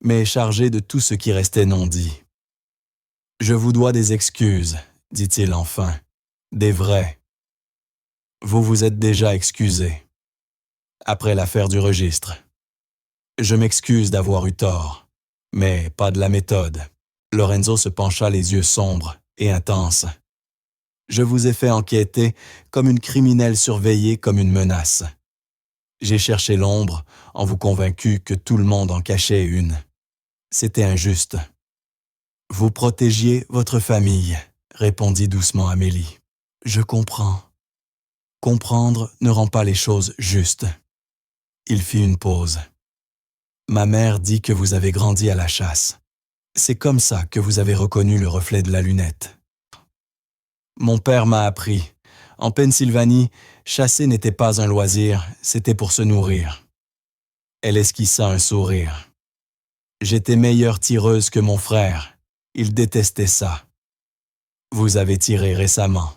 mais chargé de tout ce qui restait non dit. « Je vous dois des excuses, » dit-il enfin, « des vraies. Vous vous êtes déjà excusé. Après l'affaire du registre. Je m'excuse d'avoir eu tort, mais pas de la méthode. » Lorenzo se pencha les yeux sombres et intenses. « Je vous ai fait enquêter comme une criminelle surveillée comme une menace. J'ai cherché l'ombre en vous convaincu que tout le monde en cachait une. C'était injuste. »« Vous protégiez votre famille, » répondit doucement Amélie. « Je comprends. Comprendre ne rend pas les choses justes. » Il fit une pause. « Ma mère dit que vous avez grandi à la chasse. C'est comme ça que vous avez reconnu le reflet de la lunette. Mon père m'a appris. En Pennsylvanie, chasser n'était pas un loisir, c'était pour se nourrir. » Elle esquissa un sourire. « J'étais meilleure tireuse que mon frère. Il détestait ça. Vous avez tiré récemment.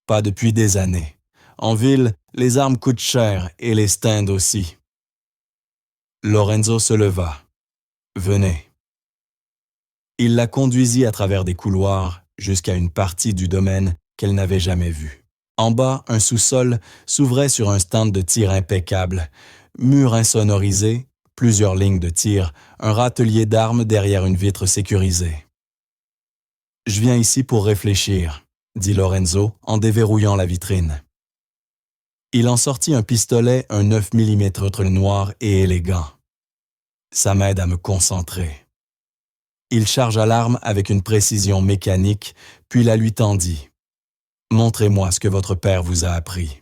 Pas depuis des années. En ville, les armes coûtent cher et les stands aussi. » Lorenzo se leva. « Venez. » Il la conduisit à travers des couloirs jusqu'à une partie du domaine qu'elle n'avait jamais vue. En bas, un sous-sol s'ouvrait sur un stand de tir impeccable, mur insonorisé, plusieurs lignes de tir, un râtelier d'armes derrière une vitre sécurisée. « Je viens ici pour réfléchir, » dit Lorenzo en déverrouillant la vitrine. Il en sortit un pistolet, un 9 mm noir et élégant. « Ça m'aide à me concentrer. » Il chargea l'arme avec une précision mécanique, puis la lui tendit. « Montrez-moi ce que votre père vous a appris. »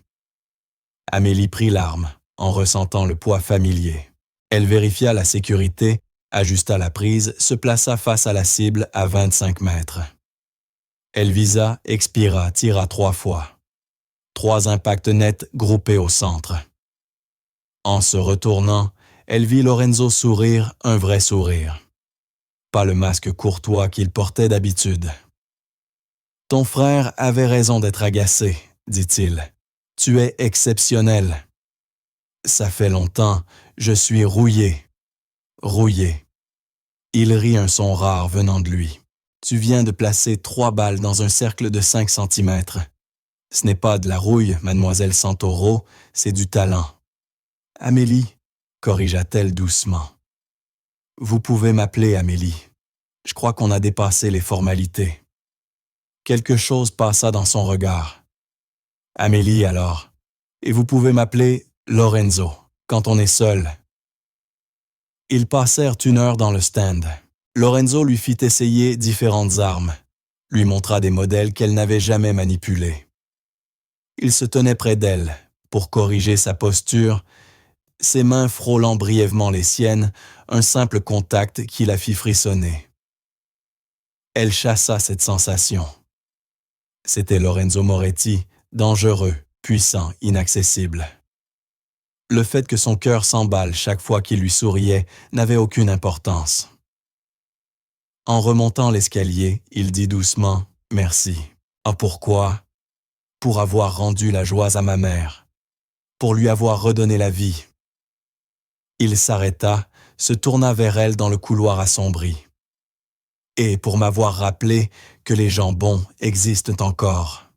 Amélie prit l'arme, en ressentant le poids familier. Elle vérifia la sécurité, ajusta la prise, se plaça face à la cible à 25 mètres. Elle visa, expira, tira 3 fois. 3 impacts nets groupés au centre. En se retournant, elle vit Lorenzo sourire, un vrai sourire. Pas le masque courtois qu'il portait d'habitude. « Ton frère avait raison d'être agacé, dit-il. Tu es exceptionnel. Ça fait longtemps, je suis rouillé. Rouillé. » Il rit un son rare venant de lui. Tu viens de placer 3 balles dans un cercle de 5 centimètres. Ce n'est pas de la rouille, mademoiselle Santoro, c'est du talent. Amélie, corrigea-t-elle doucement. Vous pouvez m'appeler Amélie. Je crois qu'on a dépassé les formalités. Quelque chose passa dans son regard. Amélie alors. Et vous pouvez m'appeler Lorenzo, quand on est seul. Ils passèrent 1 heure dans le stand. Lorenzo lui fit essayer différentes armes, lui montra des modèles qu'elle n'avait jamais manipulés. Il se tenait près d'elle, pour corriger sa posture, ses mains frôlant brièvement les siennes, un simple contact qui la fit frissonner. Elle chassa cette sensation. C'était Lorenzo Moretti, dangereux, puissant, inaccessible. Le fait que son cœur s'emballe chaque fois qu'il lui souriait n'avait aucune importance. En remontant l'escalier, il dit doucement « Merci ». Ah, pourquoi? Pour avoir rendu la joie à ma mère, pour lui avoir redonné la vie. Il s'arrêta, se tourna vers elle dans le couloir assombri. Et pour m'avoir rappelé que les gens bons existent encore.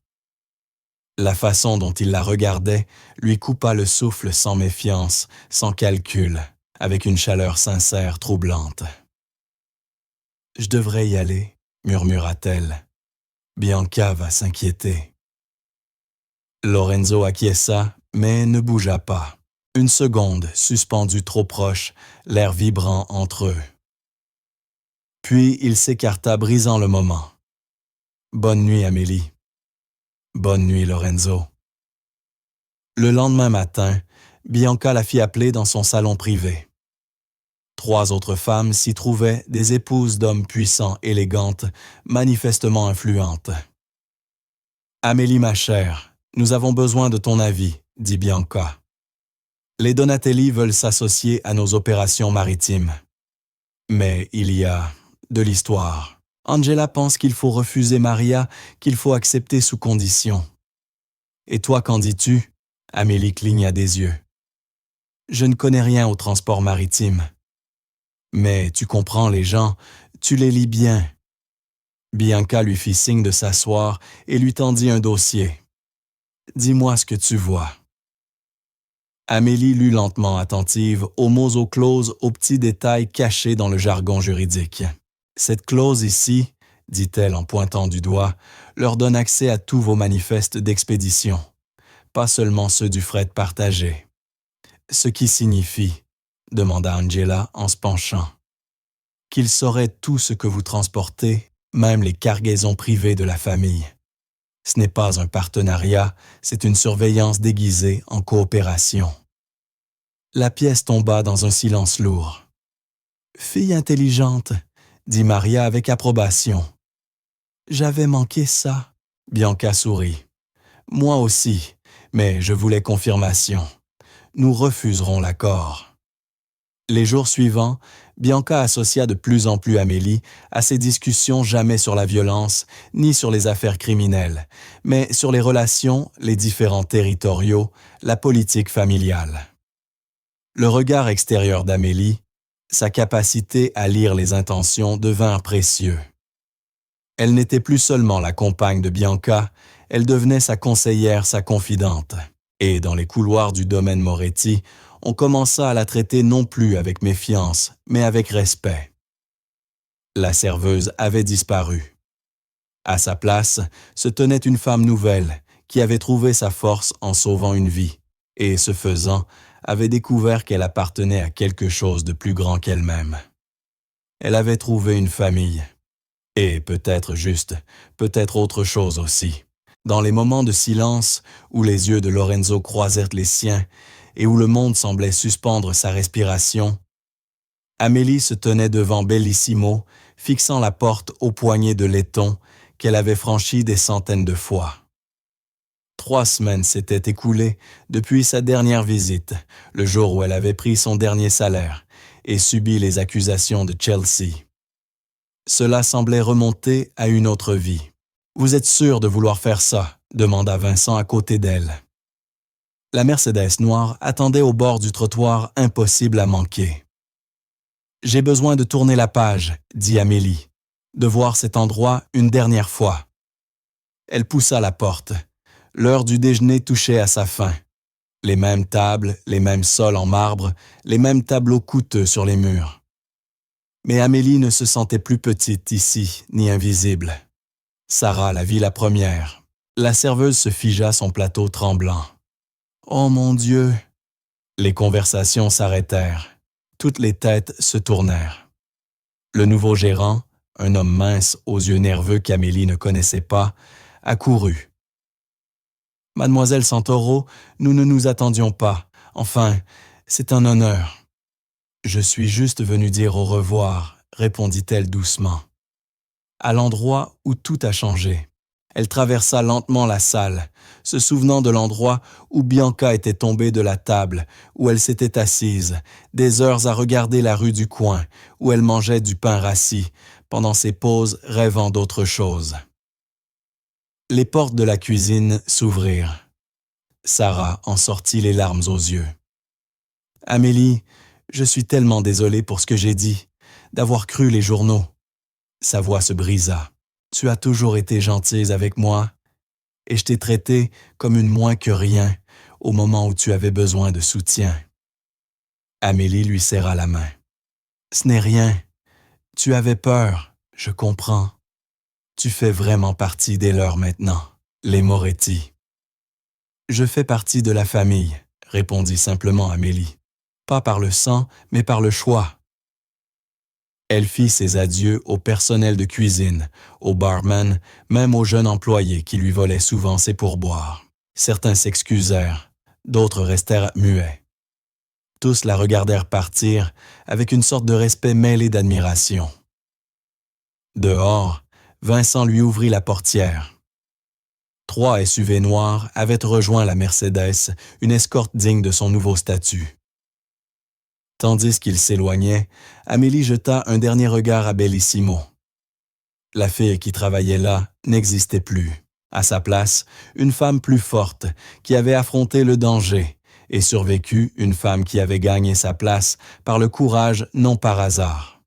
La façon dont il la regardait lui coupa le souffle sans méfiance, sans calcul, avec une chaleur sincère troublante. « Je devrais y aller, » murmura-t-elle. « Bianca va s'inquiéter. » Lorenzo acquiesça, mais ne bougea pas. 1 seconde, suspendu trop proche, l'air vibrant entre eux. Puis il s'écarta, brisant le moment. « Bonne nuit, Amélie. »« Bonne nuit, Lorenzo. » Le lendemain matin, Bianca la fit appeler dans son salon privé. 3 autres femmes s'y trouvaient, des épouses d'hommes puissants, élégantes, manifestement influentes. « Amélie, ma chère, nous avons besoin de ton avis, » dit Bianca. « Les Donatelli veulent s'associer à nos opérations maritimes. Mais il y a de l'histoire. Angela pense qu'il faut refuser Maria, qu'il faut accepter sous condition. Et toi, qu'en dis-tu? » Amélie cligna des yeux. « Je ne connais rien au transport maritime. Mais tu comprends les gens, tu les lis bien. » Bianca lui fit signe de s'asseoir et lui tendit un dossier. « Dis-moi ce que tu vois. » Amélie lut lentement attentive, aux mots aux clauses, aux petits détails cachés dans le jargon juridique. « Cette clause ici, dit-elle en pointant du doigt, leur donne accès à tous vos manifestes d'expédition, pas seulement ceux du fret partagé. » « Ce qui signifie, demanda Angela en se penchant, qu'ils sauraient tout ce que vous transportez, même les cargaisons privées de la famille. Ce n'est pas un partenariat, c'est une surveillance déguisée en coopération. » La pièce tomba dans un silence lourd. « Fille intelligente, » dit Maria avec approbation. « J'avais manqué ça. » Bianca sourit. « Moi aussi, mais je voulais confirmation. Nous refuserons l'accord. » Les jours suivants, Bianca associa de plus en plus Amélie à ces discussions jamais sur la violence, ni sur les affaires criminelles, mais sur les relations, les différends territoriaux, la politique familiale. Le regard extérieur d'Amélie, sa capacité à lire les intentions devinrent précieux. Elle n'était plus seulement la compagne de Bianca, elle devenait sa conseillère, sa confidente. Et dans les couloirs du domaine Moretti, on commença à la traiter non plus avec méfiance, mais avec respect. La serveuse avait disparu. À sa place se tenait une femme nouvelle qui avait trouvé sa force en sauvant une vie et, ce faisant, avait découvert qu'elle appartenait à quelque chose de plus grand qu'elle-même. Elle avait trouvé une famille. Et peut-être juste, peut-être autre chose aussi. Dans les moments de silence où les yeux de Lorenzo croisèrent les siens et où le monde semblait suspendre sa respiration, Amélie se tenait devant Bellissimo, fixant la porte au poignet de laiton qu'elle avait franchi des centaines de fois. 3 semaines s'étaient écoulées depuis sa dernière visite, le jour où elle avait pris son dernier salaire et subi les accusations de Chelsea. Cela semblait remonter à une autre vie. « Vous êtes sûr de vouloir faire ça ?» demanda Vincent à côté d'elle. La Mercedes noire attendait au bord du trottoir, impossible à manquer. « J'ai besoin de tourner la page, » dit Amélie, « de voir cet endroit une dernière fois. » Elle poussa la porte. L'heure du déjeuner touchait à sa fin. Les mêmes tables, les mêmes sols en marbre, les mêmes tableaux coûteux sur les murs. Mais Amélie ne se sentait plus petite ici, ni invisible. Sarah la vit la première. La serveuse se figea son plateau tremblant. « Oh mon Dieu !» Les conversations s'arrêtèrent. Toutes les têtes se tournèrent. Le nouveau gérant, un homme mince aux yeux nerveux qu'Amélie ne connaissait pas, accourut. « Mademoiselle Santoro, nous ne nous attendions pas. Enfin, c'est un honneur. »« Je suis juste venue dire au revoir, » répondit-elle doucement. À l'endroit où tout a changé. Elle traversa lentement la salle, se souvenant de l'endroit où Bianca était tombée de la table, où elle s'était assise, des heures à regarder la rue du coin, où elle mangeait du pain rassis, pendant ses pauses rêvant d'autre chose. Les portes de la cuisine s'ouvrirent. Sarah en sortit les larmes aux yeux. « Amélie, je suis tellement désolée pour ce que j'ai dit, d'avoir cru les journaux. » Sa voix se brisa. « Tu as toujours été gentille avec moi et je t'ai traitée comme une moins que rien au moment où tu avais besoin de soutien. » Amélie lui serra la main. « Ce n'est rien. Tu avais peur, je comprends. Tu fais vraiment partie des leurs maintenant, les Moretti. »« Je fais partie de la famille, » répondit simplement Amélie. « Pas par le sang, mais par le choix. » Elle fit ses adieux au personnel de cuisine, au barman, même aux jeunes employés qui lui volaient souvent ses pourboires. Certains s'excusèrent, d'autres restèrent muets. Tous la regardèrent partir avec une sorte de respect mêlé d'admiration. Dehors, Vincent lui ouvrit la portière. 3 SUV noirs avaient rejoint la Mercedes, une escorte digne de son nouveau statut. Tandis qu'il s'éloignait, Amélie jeta un dernier regard à Bellissimo. La fille qui travaillait là n'existait plus. À sa place, une femme plus forte, qui avait affronté le danger, et survécu une femme qui avait gagné sa place par le courage, non par hasard.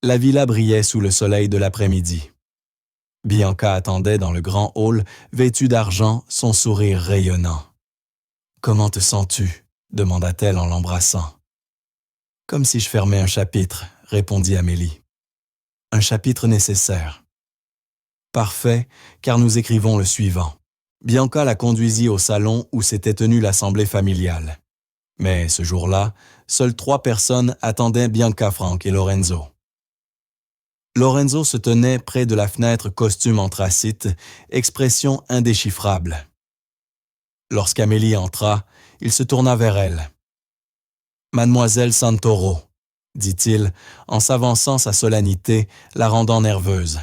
La villa brillait sous le soleil de l'après-midi. Bianca attendait dans le grand hall, vêtue d'argent, son sourire rayonnant. « Comment te sens-tu » demanda-t-elle en l'embrassant. « Comme si je fermais un chapitre, » répondit Amélie. « Un chapitre nécessaire. » « Parfait, car nous écrivons le suivant. » Bianca la conduisit au salon où s'était tenue l'assemblée familiale. Mais ce jour-là, seules 3 personnes attendaient Bianca, Frank et Lorenzo. Lorenzo se tenait près de la fenêtre, costume anthracite, expression indéchiffrable. Lorsqu'Amélie entra, il se tourna vers elle. « Mademoiselle Santoro », dit-il, en s'avançant sa solennité, la rendant nerveuse.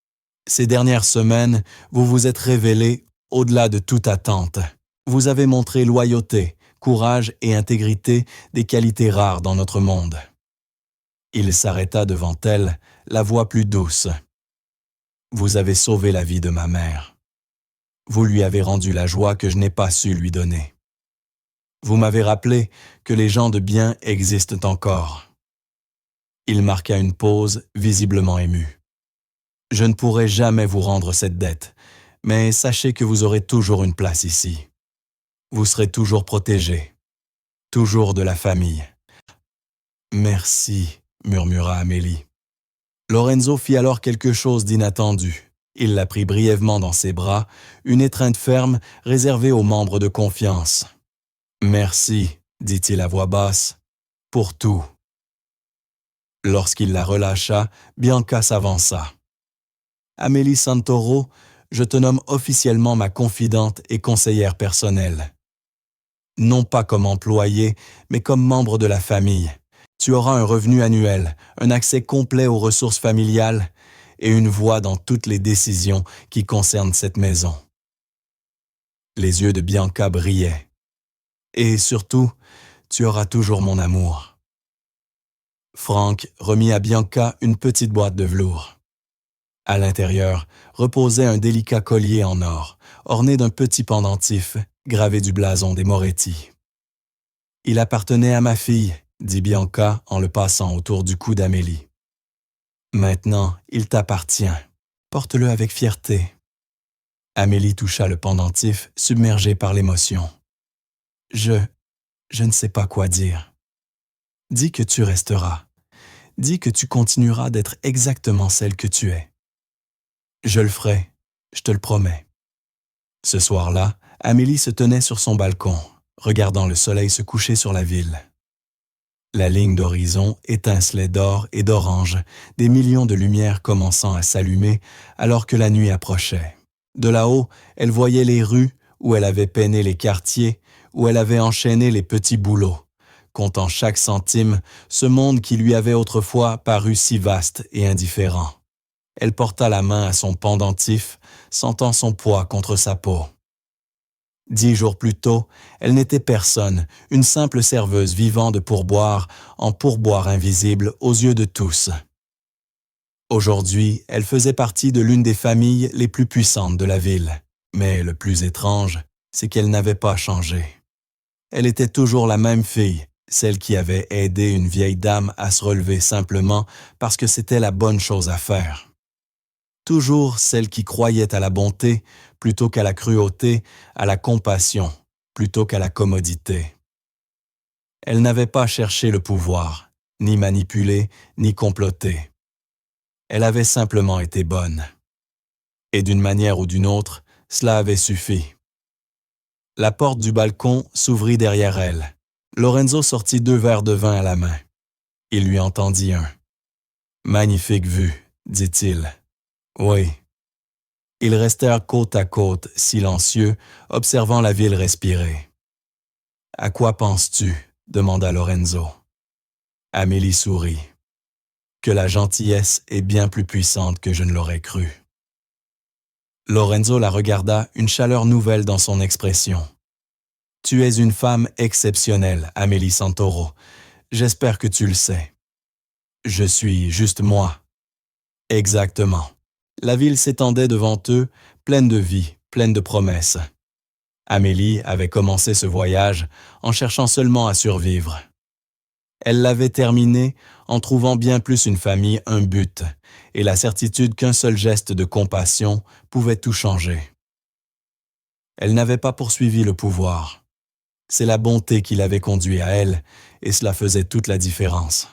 « Ces dernières semaines, vous vous êtes révélée au-delà de toute attente. Vous avez montré loyauté, courage et intégrité, des qualités rares dans notre monde. » Il s'arrêta devant elle, la voix plus douce. « Vous avez sauvé la vie de ma mère. Vous lui avez rendu la joie que je n'ai pas su lui donner. Vous m'avez rappelé que les gens de bien existent encore. » Il marqua une pause, visiblement ému. « Je ne pourrai jamais vous rendre cette dette, mais sachez que vous aurez toujours une place ici. Vous serez toujours protégé, toujours de la famille. »« Merci, » murmura Amélie. Lorenzo fit alors quelque chose d'inattendu. Il la prit brièvement dans ses bras, une étreinte ferme réservée aux membres de confiance. « Merci, » dit-il à voix basse, « pour tout. » Lorsqu'il la relâcha, Bianca s'avança. « Amélie Santoro, je te nomme officiellement ma confidente et conseillère personnelle. Non pas comme employée, mais comme membre de la famille. Tu auras un revenu annuel, un accès complet aux ressources familiales et une voix dans toutes les décisions qui concernent cette maison. Les yeux de Bianca brillaient. Et surtout, tu auras toujours mon amour. Frank remit à Bianca une petite boîte de velours. À l'intérieur reposait un délicat collier en or, orné d'un petit pendentif gravé du blason des Moretti. « Il appartenait à ma fille », dit Bianca en le passant autour du cou d'Amélie. « Maintenant, il t'appartient. Porte-le avec fierté. » Amélie toucha le pendentif, submergée par l'émotion. « Je ne sais pas quoi dire. Dis que tu resteras. Dis que tu continueras d'être exactement celle que tu es. » « Je le ferai, je te le promets. » Ce soir-là, Amélie se tenait sur son balcon, regardant le soleil se coucher sur la ville. La ligne d'horizon étincelait d'or et d'orange, des millions de lumières commençant à s'allumer alors que la nuit approchait. De là-haut, elle voyait les rues où elle avait peiné les quartiers, où elle avait enchaîné les petits boulots, comptant chaque centime, ce monde qui lui avait autrefois paru si vaste et indifférent. Elle porta la main à son pendentif, sentant son poids contre sa peau. 10 jours plus tôt, elle n'était personne, une simple serveuse vivant de pourboire en pourboire invisible aux yeux de tous. Aujourd'hui, elle faisait partie de l'une des familles les plus puissantes de la ville. Mais le plus étrange, c'est qu'elle n'avait pas changé. Elle était toujours la même fille, celle qui avait aidé une vieille dame à se relever simplement parce que c'était la bonne chose à faire. Toujours celle qui croyait à la bonté plutôt qu'à la cruauté, à la compassion plutôt qu'à la commodité. Elle n'avait pas cherché le pouvoir, ni manipulé, ni comploté. Elle avait simplement été bonne. Et d'une manière ou d'une autre, cela avait suffi. La porte du balcon s'ouvrit derrière elle. Lorenzo sortit 2 verres de vin à la main. Il lui en tendit un. « Magnifique vue, dit-il. » Oui. Ils restèrent côte à côte, silencieux, observant la ville respirer. « À quoi penses-tu » demanda Lorenzo. Amélie sourit. « Que la gentillesse est bien plus puissante que je ne l'aurais cru. » Lorenzo la regarda, une chaleur nouvelle dans son expression. « Tu es une femme exceptionnelle, Amélie Santoro. J'espère que tu le sais. Je suis juste moi. » Exactement. La ville s'étendait devant eux, pleine de vie, pleine de promesses. Amélie avait commencé ce voyage en cherchant seulement à survivre. Elle l'avait terminé en trouvant bien plus une famille, un but, et la certitude qu'un seul geste de compassion pouvait tout changer. Elle n'avait pas poursuivi le pouvoir. C'est la bonté qui l'avait conduit à elle, et cela faisait toute la différence.